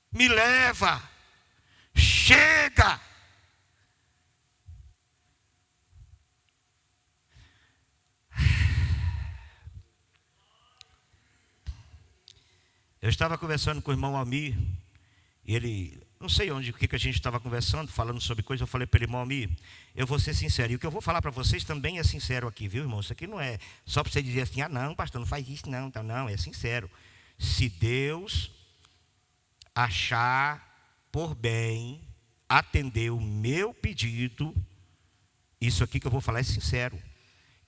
Me leva. Chega. Eu estava conversando com o irmão Almir, e ele, não sei onde, o que a gente estava conversando, falando sobre coisas. Eu falei para ele: irmão Almir, eu vou ser sincero, e o que eu vou falar para vocês também é sincero aqui, viu, irmão? Isso aqui não é só para você dizer assim: ah, não, pastor, não faz isso não, então não, é sincero. Se Deus achar por bem atender o meu pedido, isso aqui que eu vou falar é sincero.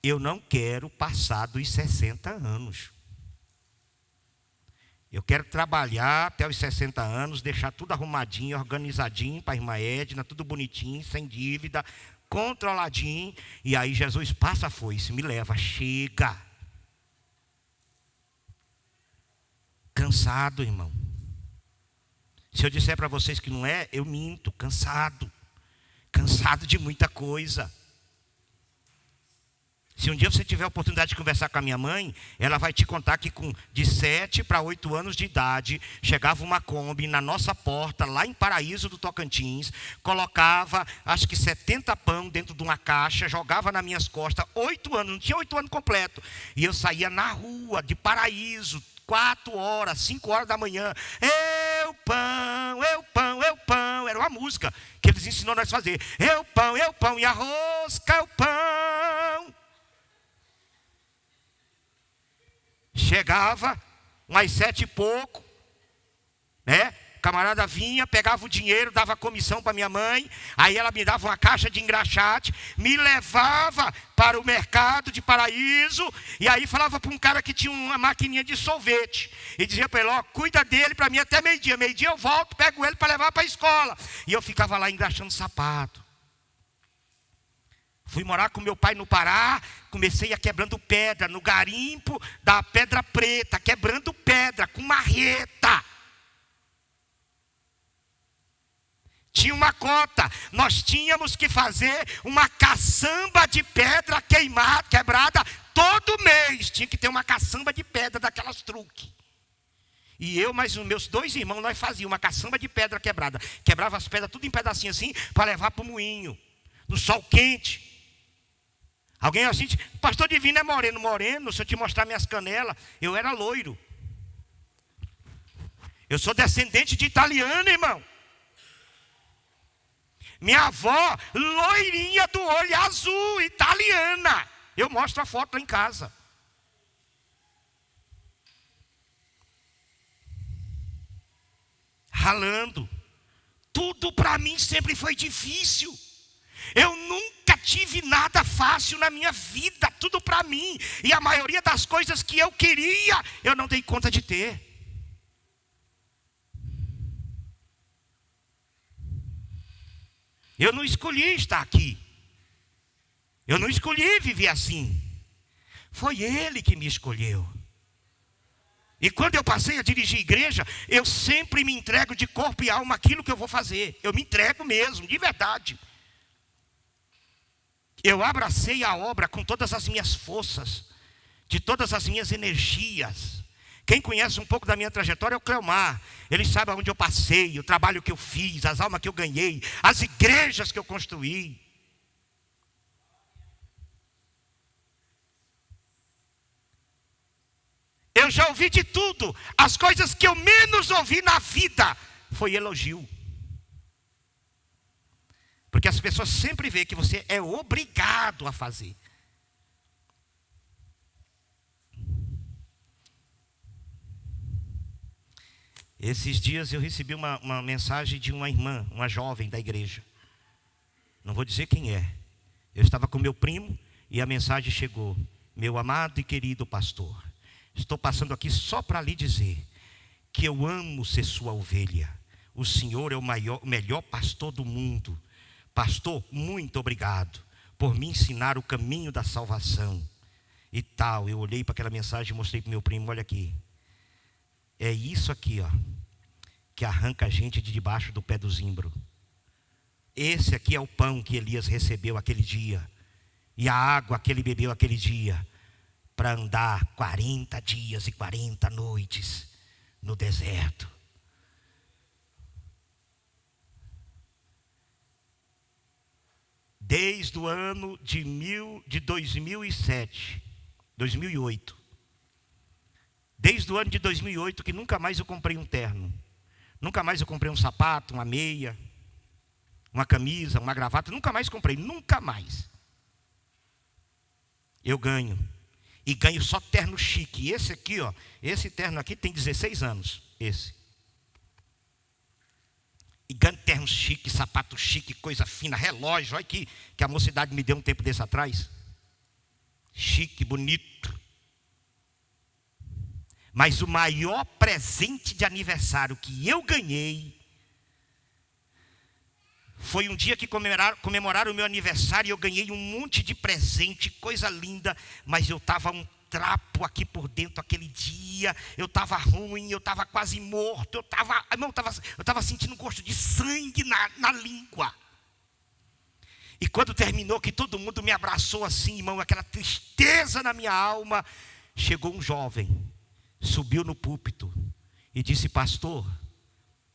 Eu não quero passar dos 60 anos. Eu quero trabalhar até os 60 anos, deixar tudo arrumadinho, organizadinho para a irmã Edna, tudo bonitinho, sem dívida, controladinho. E aí Jesus passa a foice, me leva, chega. Cansado, irmão. Se eu disser para vocês que não é, eu minto, cansado. Cansado de muita coisa. Se um dia você tiver a oportunidade de conversar com a minha mãe, ela vai te contar que de 7 para 8 anos de idade, chegava uma Kombi na nossa porta, lá em Paraíso do Tocantins, colocava, acho que 70 pão dentro de uma caixa, jogava nas minhas costas, 8 anos, não tinha 8 anos completo. E eu saía na rua de Paraíso, 4 horas, 5 horas da manhã. Eu pão, eu pão, eu pão. Era uma música que eles ensinam nós a fazer. Eu pão e a rosca, eu pão. Chegava, umas 7 e pouco, né? O camarada vinha, pegava o dinheiro, dava comissão para minha mãe, aí ela me dava uma caixa de engraxate, me levava para o mercado de Paraíso, e aí falava para um cara que tinha uma maquininha de sorvete, e dizia para ele, ó, cuida dele para mim até meio-dia eu volto, pego ele para levar para a escola, e eu ficava lá engraxando sapato. Fui morar com meu pai no Pará, comecei a quebrando pedra, no garimpo da Pedra Preta, quebrando pedra com marreta. Tinha uma cota, nós tínhamos que fazer uma caçamba de pedra quebrada todo mês. Tinha que ter uma caçamba de pedra daquelas truque. E eu, mais os meus 2 irmãos, nós fazíamos uma caçamba de pedra quebrada. Quebrava as pedras tudo em pedacinhos assim, para levar para o moinho, no sol quente. Alguém assim, pastor Divino é moreno. Moreno, se eu te mostrar minhas canelas, eu era loiro. Eu sou descendente de italiano, irmão. Minha avó, loirinha do olho azul, italiana. Eu mostro a foto lá em casa. Ralando. Tudo para mim sempre foi difícil. Eu nunca tive nada fácil na minha vida. Tudo para mim. E a maioria das coisas que eu queria, eu não dei conta de ter. Eu não escolhi estar aqui. Eu não escolhi viver assim. Foi Ele que me escolheu. E quando eu passei a dirigir igreja, eu sempre me entrego de corpo e alma aquilo que eu vou fazer. Eu me entrego mesmo, de verdade. Eu abracei a obra com todas as minhas forças, de todas as minhas energias. Quem conhece um pouco da minha trajetória é o Cleomar. Ele sabe aonde eu passei, o trabalho que eu fiz, as almas que eu ganhei, as igrejas que eu construí. Eu já ouvi de tudo. As coisas que eu menos ouvi na vida foi elogio. Porque as pessoas sempre veem que você é obrigado a fazer. Esses dias eu recebi uma mensagem de uma irmã, uma jovem da igreja. Não vou dizer quem é. Eu estava com meu primo e a mensagem chegou. Meu amado e querido pastor, estou passando aqui só para lhe dizer que eu amo ser sua ovelha. O Senhor é o melhor pastor do mundo. Pastor, muito obrigado por me ensinar o caminho da salvação. E tal, eu olhei para aquela mensagem e mostrei para meu primo, olha aqui. É isso aqui, ó, que arranca a gente de debaixo do pé do zimbro. Esse aqui é o pão que Elias recebeu aquele dia. E a água que ele bebeu aquele dia. Para andar 40 dias e 40 noites no deserto. Desde o ano de 2007, 2008. Desde o ano de 2008 que nunca mais eu comprei um terno. Nunca mais eu comprei um sapato, uma meia, uma camisa, uma gravata. Nunca mais comprei, nunca mais. Eu ganho. E ganho só terno chique. Esse aqui, ó, esse terno aqui tem 16 anos. Esse. E ganho terno chique, sapato chique, coisa fina, relógio. Olha aqui, que a mocidade me deu um tempo desse atrás. Chique, bonito. Mas o maior presente de aniversário que eu ganhei foi um dia que comemoraram o meu aniversário e eu ganhei um monte de presente, coisa linda, mas eu estava um trapo aqui por dentro aquele dia, eu estava ruim, eu estava quase morto, eu estava sentindo gosto de sangue na língua. E quando terminou, que todo mundo me abraçou assim, irmão, aquela tristeza na minha alma, chegou um jovem, subiu no púlpito e disse: pastor,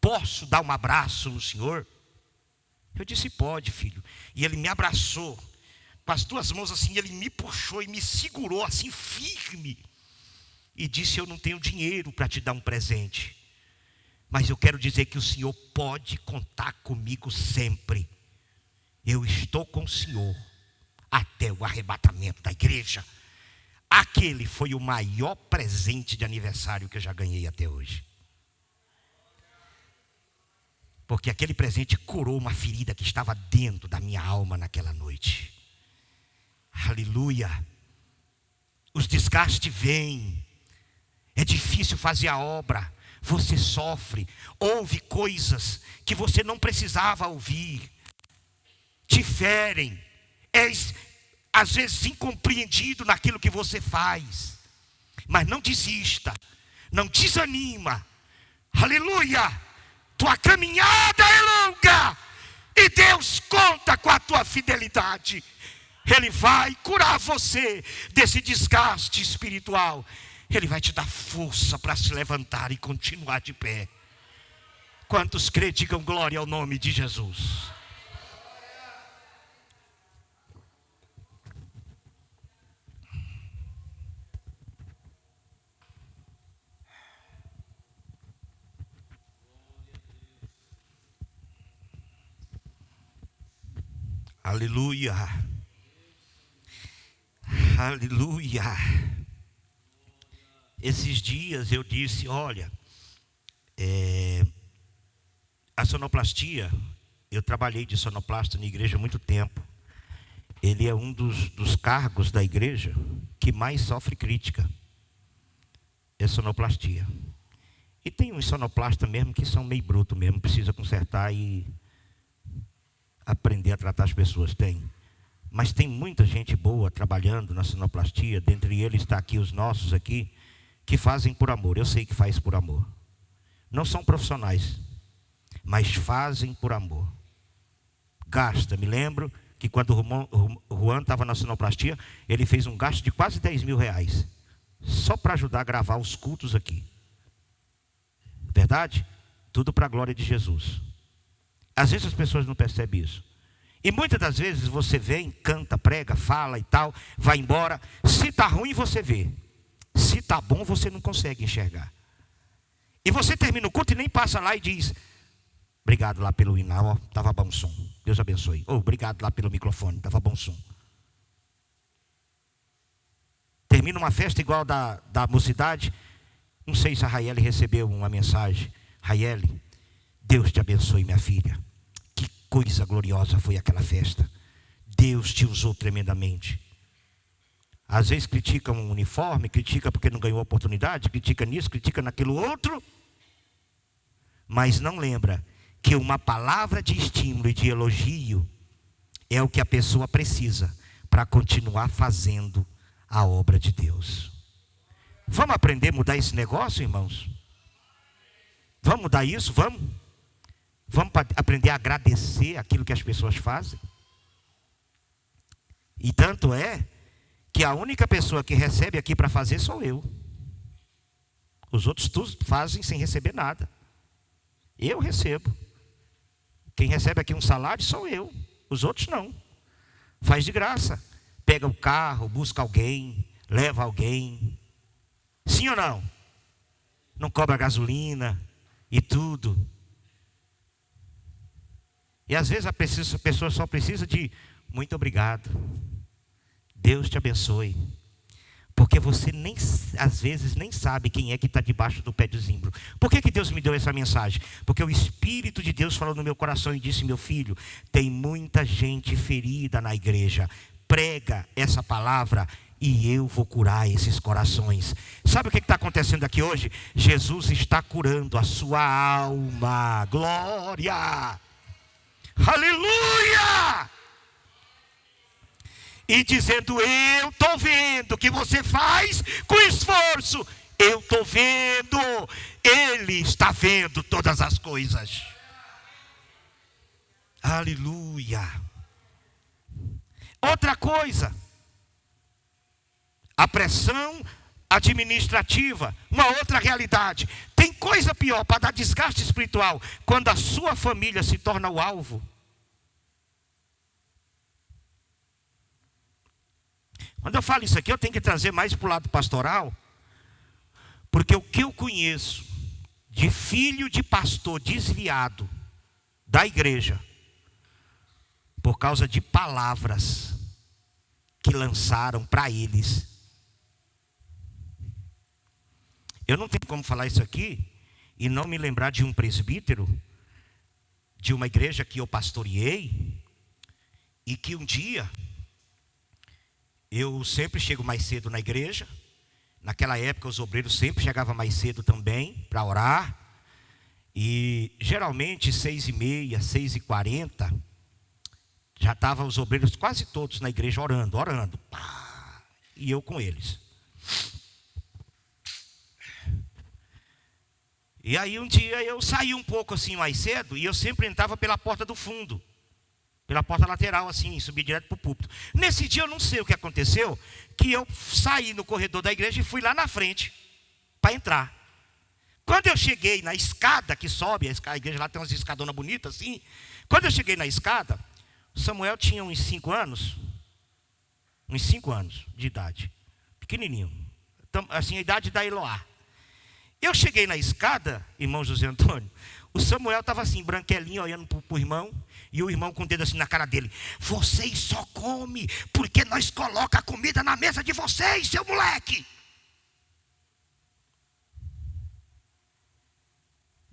posso dar um abraço no senhor? Eu disse: pode, filho. E ele me abraçou, com as 2 mãos assim, ele me puxou e me segurou assim firme. E disse: eu não tenho dinheiro para te dar um presente, mas eu quero dizer que o senhor pode contar comigo sempre. Eu estou com o senhor até o arrebatamento da igreja. aquele foi o maior presente de aniversário que eu já ganhei até hoje. Porque aquele presente curou uma ferida que estava dentro da minha alma naquela noite. Aleluia. Os desgastes vêm. É difícil fazer a obra. Você sofre. Ouve coisas que você não precisava ouvir. Te ferem. És às vezes incompreendido naquilo que você faz. Mas não desista. Não desanima. Aleluia. Tua caminhada é longa. E Deus conta com a tua fidelidade. Ele vai curar você desse desgaste espiritual. Ele vai te dar força para se levantar e continuar de pé. Quantos crê, digam glória ao nome de Jesus. Aleluia. Aleluia. Esses dias eu disse, olha, a sonoplastia, eu trabalhei de sonoplasta na igreja há muito tempo. Ele é um dos cargos da igreja que mais sofre crítica. É sonoplastia. E tem uns sonoplastas mesmo que são meio brutos mesmo, precisa consertar e aprender a tratar as pessoas. Tem. Mas tem muita gente boa trabalhando na sonoplastia, dentre eles está aqui os nossos aqui, que fazem por amor. Eu sei que faz por amor. Não são profissionais, mas fazem por amor. Gasta. Me lembro que quando o Juan estava na sonoplastia, ele fez um gasto de quase 10 mil reais, só para ajudar a gravar os cultos aqui. Verdade? Tudo para a glória de Jesus. Às vezes as pessoas não percebem isso. E muitas das vezes você vem, canta, prega, fala e tal, vai embora. Se está ruim, você vê. Se está bom, você não consegue enxergar. E você termina o culto e nem passa lá e diz: obrigado lá pelo hino, ó, estava bom som. Deus abençoe. Obrigado lá pelo microfone, estava bom som. Termina uma festa igual da mocidade. Não sei se a Raiele recebeu uma mensagem. Raiele, Deus te abençoe, minha filha. Que coisa gloriosa foi aquela festa. Deus te usou tremendamente. Às vezes critica um uniforme, critica porque não ganhou oportunidade, critica nisso, critica naquilo outro. Mas não lembra que uma palavra de estímulo e de elogio é o que a pessoa precisa para continuar fazendo a obra de Deus. Vamos aprender a mudar esse negócio, irmãos? Vamos mudar isso? Vamos? Vamos aprender a agradecer aquilo que as pessoas fazem? E tanto é que a única pessoa que recebe aqui para fazer sou eu. Os outros todos fazem sem receber nada. Eu recebo. Quem recebe aqui um salário sou eu. Os outros não. Faz de graça. Pega o carro, busca alguém, leva alguém. Sim ou não? Não cobra gasolina e tudo. E às vezes a pessoa só precisa de muito obrigado. Deus te abençoe. Porque você às vezes nem sabe quem é que está debaixo do pé de zimbro. Por que Deus me deu essa mensagem? Porque o Espírito de Deus falou no meu coração e disse: meu filho, tem muita gente ferida na igreja. Prega essa palavra e eu vou curar esses corações. Sabe o que está acontecendo aqui hoje? Jesus está curando a sua alma. Glória! Aleluia! E dizendo: eu estou vendo o que você faz com esforço. Eu estou vendo. Ele está vendo todas as coisas. Aleluia. Outra coisa. A pressão administrativa. Uma outra realidade. Tem coisa pior para dar desgaste espiritual. Quando a sua família se torna o alvo. Quando eu falo isso aqui, eu tenho que trazer mais para o lado pastoral, porque o que eu conheço de filho de pastor desviado da igreja, por causa de palavras que lançaram para eles, Eu não tenho como falar isso aqui e não me lembrar de um presbítero de uma igreja que eu pastoreei, e que um dia eu sempre chego mais cedo na igreja. Naquela época os obreiros sempre chegavam mais cedo também para orar, e geralmente 6h30, 6h40 já estavam os obreiros quase todos na igreja orando, pá, e eu com eles. E aí um dia eu saí um pouco assim mais cedo, e eu sempre entrava pela porta do fundo, pela porta lateral assim, subi direto para o púlpito. Nesse dia eu não sei o que aconteceu, que eu saí no corredor da igreja e fui lá na frente para entrar. Quando eu cheguei na escada que sobe, a igreja lá tem umas escadonas bonitas assim. Quando eu cheguei na escada, Samuel tinha uns 5 anos de idade, pequenininho, assim, a idade da Eloá. Eu cheguei na escada, irmão José Antônio, o Samuel estava assim, branquelinho, olhando para o irmão, e o irmão com o dedo assim na cara dele: vocês só comem porque nós colocamos a comida na mesa de vocês, seu moleque.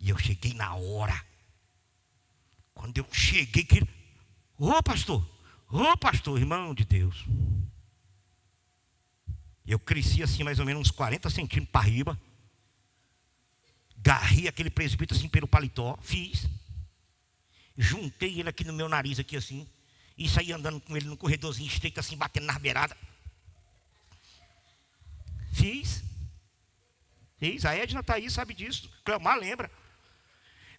E eu cheguei na hora. Quando eu cheguei, ô pastor, irmão de Deus. Eu cresci assim mais ou menos uns 40 centímetros para riba. Garrei aquele presbítero assim pelo paletó, juntei ele aqui no meu nariz aqui assim, e saí andando com ele no corredorzinho estreito assim, batendo nas beiradas. A Edna está aí, sabe disso, Cleomar lembra.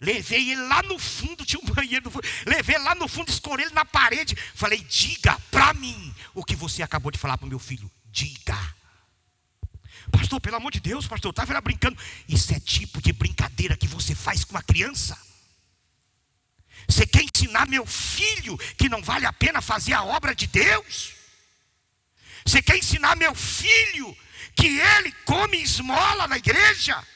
Levei ele lá no fundo, tinha um banheiro no fundo, levei ele lá no fundo, escorei ele na parede, falei: diga para mim o que você acabou de falar para o meu filho, diga. Pastor, pelo amor de Deus, pastor, eu estava brincando. Isso é tipo de brincadeira que você faz com uma criança? Você quer ensinar meu filho que não vale a pena fazer a obra de Deus? Você quer ensinar meu filho que ele come esmola na igreja?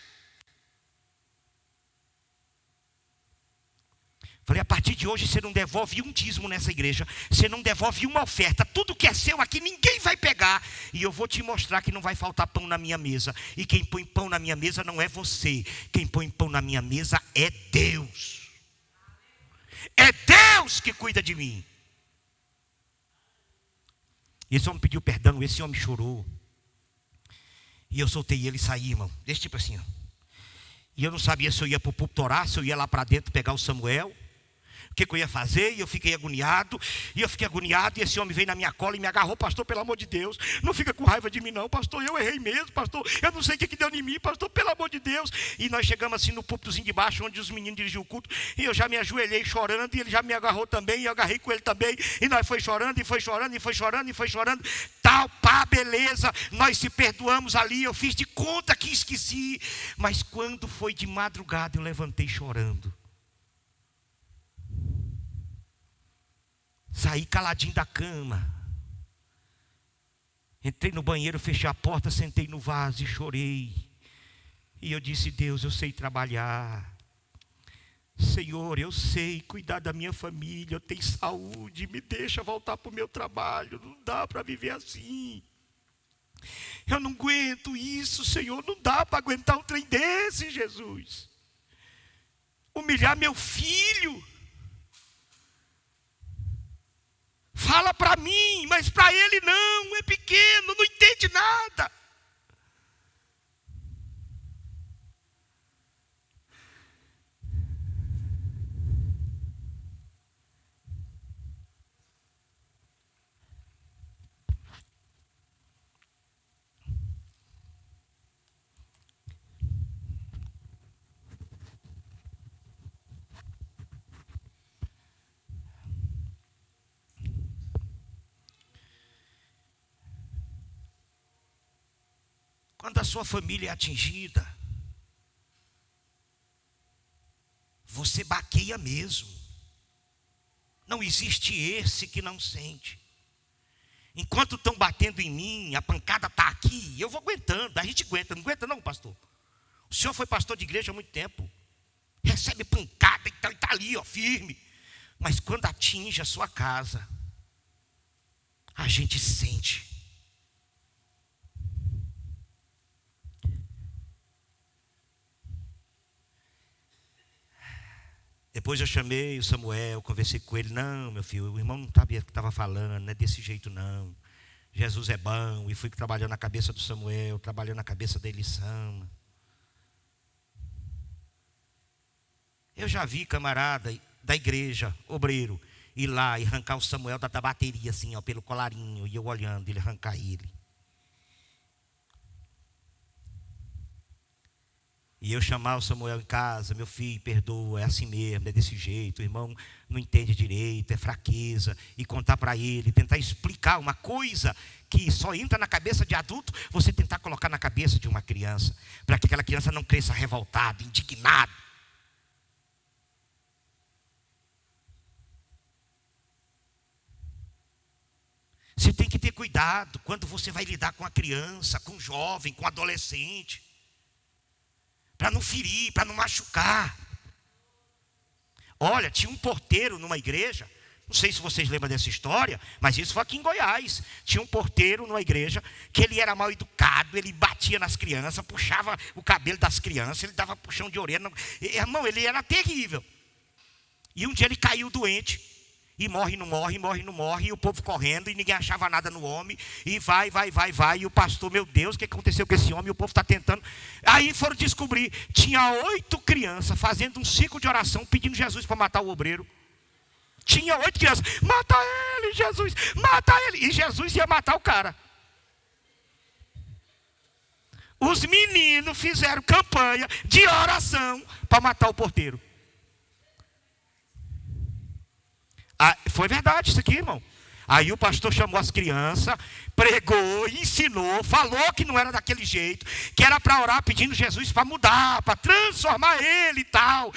Falei: a partir de hoje você não devolve um dízimo nessa igreja, você não devolve uma oferta, tudo que é seu aqui ninguém vai pegar, e eu vou te mostrar que não vai faltar pão na minha mesa. E quem põe pão na minha mesa não é você, quem põe pão na minha mesa é Deus. É Deus que cuida de mim. Esse homem pediu perdão, esse homem chorou, e eu soltei ele e saí, irmão, desse tipo assim, ó. E eu não sabia se eu ia para o púlpito orar, se eu ia lá para dentro pegar o Samuel, o que eu ia fazer, e eu fiquei agoniado, e esse homem veio na minha cola e me agarrou: pastor, pelo amor de Deus, não fica com raiva de mim não, pastor, eu errei mesmo, pastor, eu não sei o que deu em mim, pastor, pelo amor de Deus. E nós chegamos assim no púlpitozinho de baixo, onde os meninos dirigiam o culto, e eu já me ajoelhei chorando, e ele já me agarrou também, e eu agarrei com ele também, e nós foi chorando, tal, pá, beleza, nós se perdoamos ali, eu fiz de conta que esqueci, mas quando foi de madrugada eu levantei chorando. Saí caladinho da cama, entrei no banheiro, fechei a porta, sentei no vaso e chorei. E eu disse: Deus, eu sei trabalhar, Senhor, eu sei cuidar da minha família, eu tenho saúde, me deixa voltar para o meu trabalho, não dá para viver assim. Eu não aguento isso, Senhor, não dá para aguentar um trem desse, Jesus. Humilhar meu filho. Fala para mim, mas para ele não, é pequeno, não entende nada. Quando a sua família é atingida, você baqueia mesmo. Não existe esse que não sente. Enquanto estão batendo em mim, a pancada está aqui, eu vou aguentando, a gente aguenta, não aguenta não, pastor? O senhor foi pastor de igreja há muito tempo, recebe pancada, então está ali, ó, firme. Mas quando atinge a sua casa, a gente sente. Depois eu chamei o Samuel, conversei com ele. Não, meu filho, o irmão não sabia o que estava falando, não é desse jeito não. Jesus é bom. E fui trabalhando na cabeça do Samuel, trabalhando na cabeça da Elissama. Eu já vi camarada da igreja, obreiro, ir lá e arrancar o Samuel da bateria assim, ó, pelo colarinho. E eu olhando ele arrancar ele. E eu chamar o Samuel em casa, meu filho, perdoa, é assim mesmo, é desse jeito, o irmão não entende direito, é fraqueza. E contar para ele, tentar explicar uma coisa que só entra na cabeça de adulto, você tentar colocar na cabeça de uma criança, para que aquela criança não cresça revoltada, indignada. Você tem que ter cuidado quando você vai lidar com a criança, com o jovem, com o adolescente. Para não ferir, para não machucar. Olha, tinha um porteiro numa igreja, não sei se vocês lembram dessa história, mas isso foi aqui em Goiás. Tinha um porteiro numa igreja, que ele era mal educado, ele batia nas crianças, puxava o cabelo das crianças, ele dava puxão de orelha. Irmão, ele era terrível. E um dia ele caiu doente. E morre, não morre, morre, não morre, e o povo correndo, e ninguém achava nada no homem, e vai, e o pastor, meu Deus, o que aconteceu com esse homem? E o povo está tentando. Aí foram descobrir, tinha 8 crianças fazendo um ciclo de oração, pedindo Jesus para matar o obreiro. Tinha 8 crianças, mata ele, Jesus, mata ele. E Jesus ia matar o cara. Os meninos fizeram campanha de oração para matar o porteiro. Ah, foi verdade isso aqui, irmão. Aí o pastor chamou as crianças, pregou, ensinou, falou que não era daquele jeito, que era para orar pedindo Jesus para mudar, para transformar ele e tal.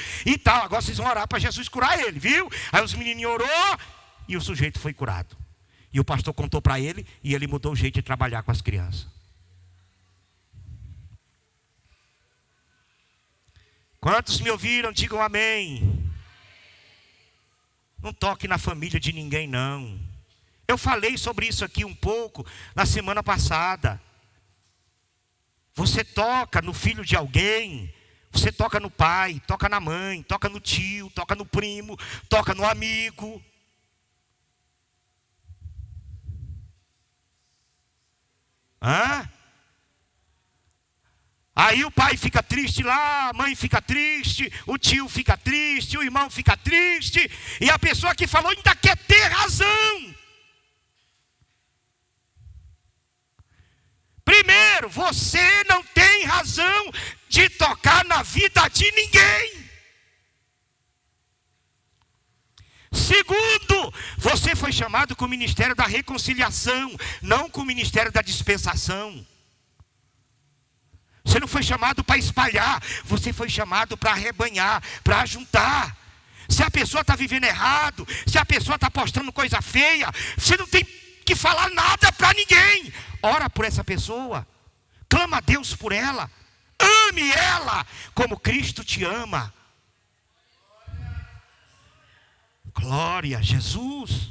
Agora vocês vão orar para Jesus curar ele, viu? Aí os menininhos orou e o sujeito foi curado. E o pastor contou para ele e ele mudou o jeito de trabalhar com as crianças. Quantos me ouviram, digam amém. Não toque na família de ninguém, não. Eu falei sobre isso aqui um pouco na semana passada. Você toca no filho de alguém, você toca no pai, toca na mãe, toca no tio, toca no primo, toca no amigo. Hã? Aí o pai fica triste lá, a mãe fica triste, o tio fica triste, o irmão fica triste, e a pessoa que falou ainda quer ter razão. Primeiro, você não tem razão de tocar na vida de ninguém. Segundo, você foi chamado com o ministério da reconciliação, não com o ministério da dispensação. Você não foi chamado para espalhar, você foi chamado para arrebanhar, para ajuntar. Se a pessoa está vivendo errado, se a pessoa está postando coisa feia, você não tem que falar nada para ninguém. Ora por essa pessoa, clama a Deus por ela, ame ela como Cristo te ama. Glória a Jesus.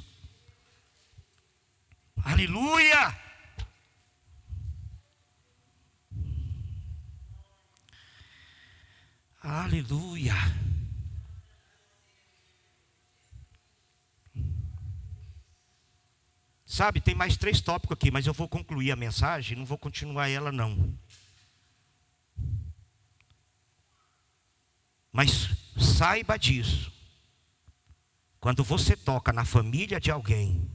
Aleluia. Aleluia. Sabe, tem mais 3 tópicos aqui, mas eu vou concluir a mensagem, não vou continuar ela não. Mas saiba disso. Quando você toca na família de alguém,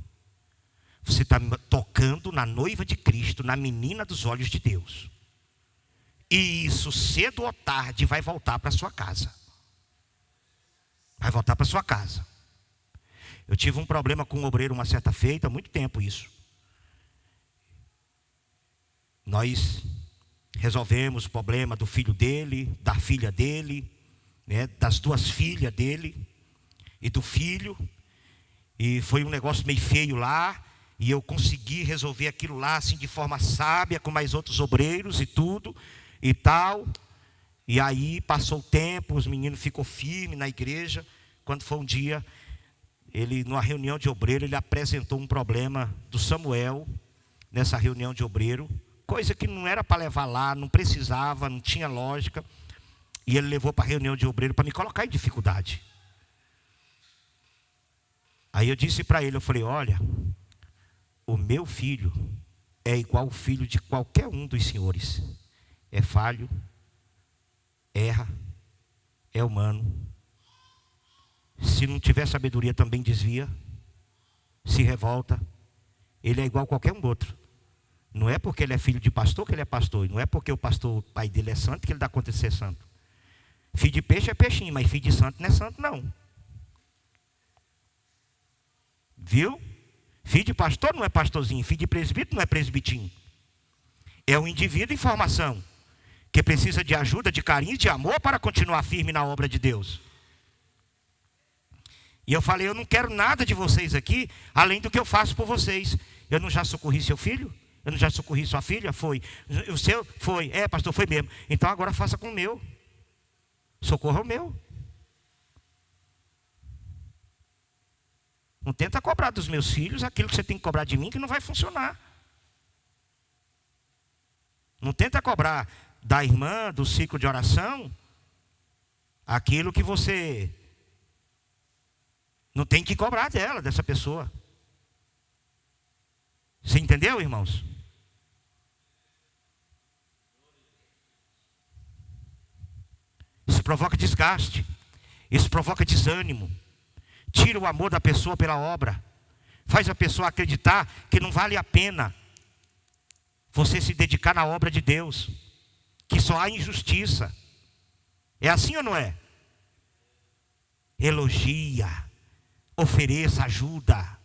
você está tocando na noiva de Cristo, na menina dos olhos de Deus. E isso, cedo ou tarde, vai voltar para sua casa. Vai voltar para sua casa. Eu tive um problema com um obreiro uma certa feita, há muito tempo isso. Nós resolvemos o problema do filho dele, da filha dele, né, das 2 filhas dele e do filho. E foi um negócio meio feio lá. E eu consegui resolver aquilo lá assim de forma sábia, com mais outros obreiros e tudo. E tal, e aí passou o tempo, os meninos ficou firmes na igreja. Quando foi um dia, ele numa reunião de obreiro, ele apresentou um problema do Samuel, nessa reunião de obreiro, coisa que não era para levar lá, não precisava, não tinha lógica, e ele levou para a reunião de obreiro para me colocar em dificuldade. Aí eu disse para ele, eu falei, olha, o meu filho é igual o filho de qualquer um dos senhores. É falho, erra, é humano. Se não tiver sabedoria também desvia, se revolta. Ele é igual a qualquer um outro. Não é porque ele é filho de pastor que ele é pastor. Não é porque o pastor, o pai dele é santo, que ele dá conta de ser santo. Filho de peixe é peixinho, mas filho de santo não é santo não. Viu? Filho de pastor não é pastorzinho. Filho de presbítero não é presbitinho. É um indivíduo em formação, que precisa de ajuda, de carinho, de amor para continuar firme na obra de Deus. E eu falei, eu não quero nada de vocês aqui, além do que eu faço por vocês. Eu não já socorri seu filho? Eu não já socorri sua filha? Foi. O seu? Foi. É, pastor, foi mesmo. Então agora faça com o meu. Socorra o meu. Não tenta cobrar dos meus filhos aquilo que você tem que cobrar de mim, que não vai funcionar. Não tenta cobrar da irmã, do ciclo de oração, aquilo que você não tem que cobrar dela, dessa pessoa. Você entendeu, irmãos? Isso provoca desgaste. Isso provoca desânimo. Tira o amor da pessoa pela obra. Faz a pessoa acreditar que não vale a pena você se dedicar na obra de Deus. Que só há injustiça. É assim ou não é? Elogia. Ofereça ajuda.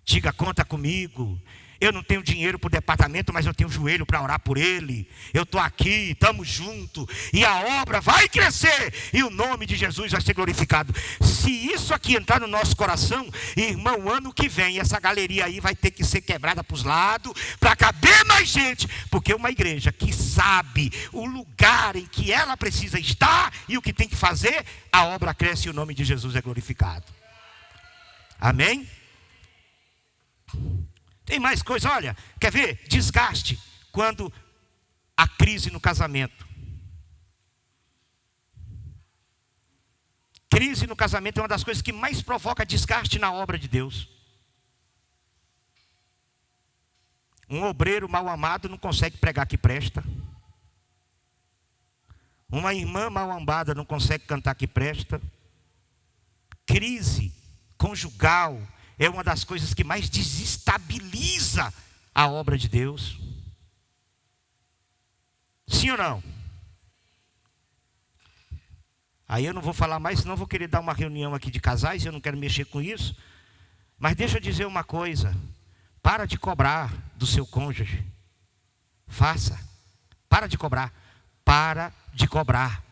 Diga, conta comigo. Eu não tenho dinheiro para o departamento, mas eu tenho joelho para orar por ele. Eu estou aqui, estamos juntos. E a obra vai crescer. E o nome de Jesus vai ser glorificado. Se isso aqui entrar no nosso coração, irmão, ano que vem, essa galeria aí vai ter que ser quebrada para os lados, para caber mais gente. Porque uma igreja que sabe o lugar em que ela precisa estar e o que tem que fazer, a obra cresce e o nome de Jesus é glorificado. Amém? Tem mais coisa, olha, quer ver? Desgaste quando há crise no casamento. Crise no casamento é uma das coisas que mais provoca desgaste na obra de Deus. Um obreiro mal amado não consegue pregar que presta. Uma irmã mal amada não consegue cantar que presta. Crise conjugal é uma das coisas que mais desestabiliza a obra de Deus. Sim ou não? Aí eu não vou falar mais, senão vou querer dar uma reunião aqui de casais, eu não quero mexer com isso. Mas deixa eu dizer uma coisa. Para de cobrar do seu cônjuge. Faça. Para de cobrar. Para de cobrar.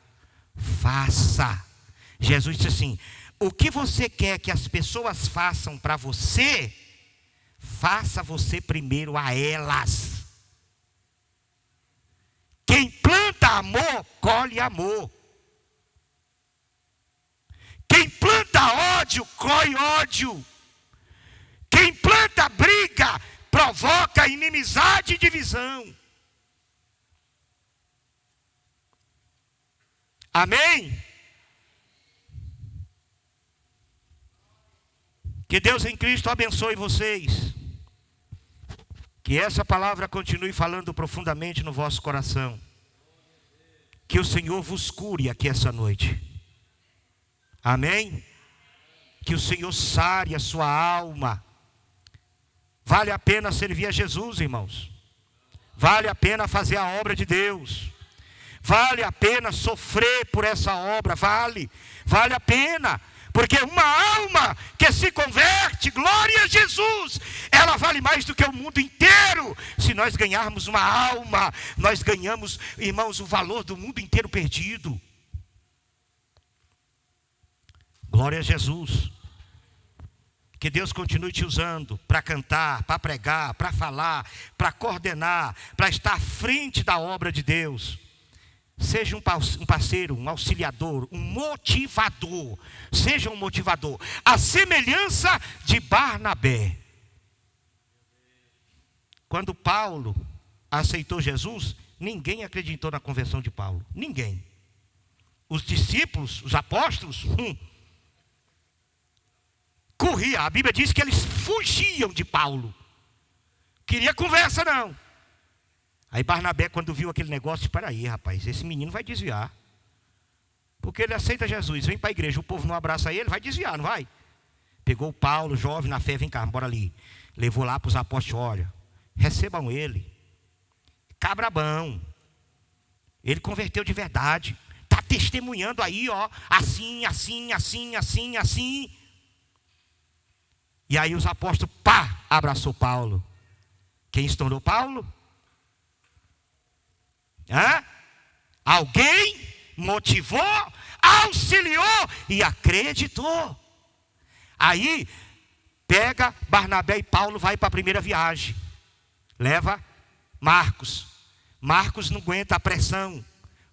Faça. Jesus disse assim, o que você quer que as pessoas façam para você, faça você primeiro a elas. Quem planta amor, colhe amor. Quem planta ódio, colhe ódio. Quem planta briga, provoca inimizade e divisão. Amém? Que Deus em Cristo abençoe vocês. Que essa palavra continue falando profundamente no vosso coração. Que o Senhor vos cure aqui essa noite. Amém? Que o Senhor sare a sua alma. Vale a pena servir a Jesus, irmãos. Vale a pena fazer a obra de Deus. Vale a pena sofrer por essa obra. Vale a pena. Porque uma alma que se converte, glória a Jesus, ela vale mais do que o mundo inteiro. Se nós ganharmos uma alma, nós ganhamos, irmãos, o valor do mundo inteiro perdido. Glória a Jesus. Que Deus continue te usando para cantar, para pregar, para falar, para coordenar, para estar à frente da obra de Deus. Seja um parceiro, um auxiliador, um motivador. Seja um motivador. A semelhança de Barnabé. Quando Paulo aceitou Jesus, ninguém acreditou na conversão de Paulo. Ninguém. Os discípulos, os apóstolos, corria. A Bíblia diz que eles fugiam de Paulo. Queria conversa não. Aí Barnabé, quando viu aquele negócio, espera aí, rapaz, esse menino vai desviar. Porque ele aceita Jesus, vem para a igreja, o povo não abraça ele, vai desviar, não vai? Pegou o Paulo, jovem na fé, vem cá, bora ali. Levou lá para os apóstolos, olha, recebam ele. Cabra bom. Ele converteu de verdade. Está testemunhando aí, ó, assim, assim, assim, assim, assim. E aí os apóstolos, abraçou Paulo. Quem se tornou Paulo? Alguém motivou, auxiliou e acreditou. Aí pega Barnabé e Paulo, vai para a primeira viagem. Leva Marcos. Marcos não aguenta a pressão,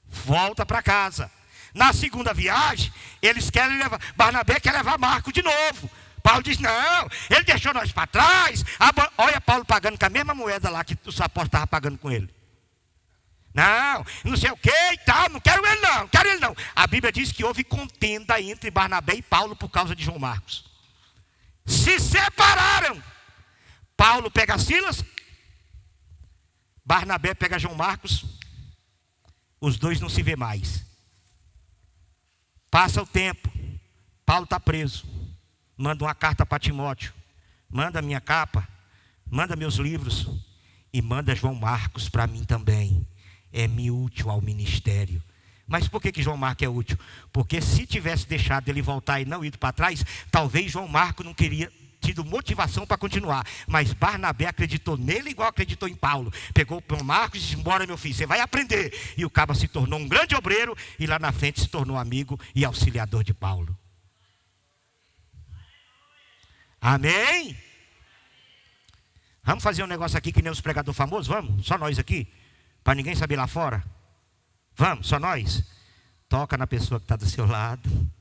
volta para casa. Na segunda viagem, eles querem levar, Barnabé quer levar Marcos de novo. Paulo diz, não, ele deixou nós para trás. Olha Paulo pagando com a mesma moeda lá que os apóstolos estavam pagando com ele. Não sei o que e tal, não quero ele não. A Bíblia diz que houve contenda entre Barnabé e Paulo por causa de João Marcos. Se separaram. Paulo pega Silas, Barnabé pega João Marcos, os dois não se vê mais. Passa o tempo, Paulo está preso, manda uma carta para Timóteo, manda minha capa, manda meus livros e manda João Marcos para mim também. É-me útil ao ministério. Mas por que João Marcos é útil? Porque se tivesse deixado ele voltar e não ido para trás, talvez João Marcos não teria tido motivação para continuar. Mas Barnabé acreditou nele igual acreditou em Paulo. Pegou João Marcos e disse, bora meu filho, você vai aprender. E o cabo se tornou um grande obreiro e lá na frente se tornou amigo e auxiliador de Paulo. Amém? Vamos fazer um negócio aqui que nem os pregadores famosos? Vamos? Só nós aqui? Para ninguém saber lá fora? Vamos, só nós? Toca na pessoa que está do seu lado.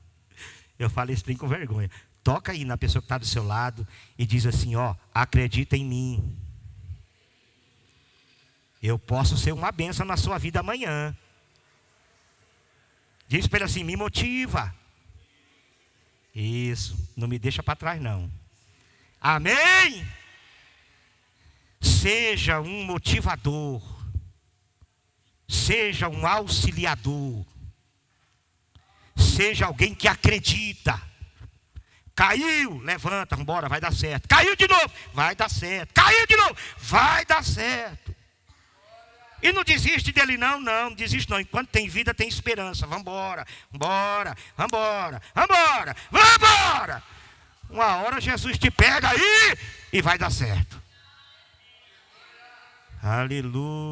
Eu falei isso bem com vergonha. Toca aí na pessoa que está do seu lado e diz assim, ó, acredita em mim. Eu posso ser uma bênção na sua vida amanhã. Diz para ele assim, me motiva. Isso, não me deixa para trás não. Amém? Seja um motivador. Seja um auxiliador. Seja alguém que acredita. Caiu, levanta, vambora, vai dar certo. Caiu de novo, vai dar certo. Caiu de novo, vai dar certo. E não desiste dele não desiste não. Enquanto tem vida tem esperança. Vambora. Uma hora Jesus te pega aí e vai dar certo. Aleluia.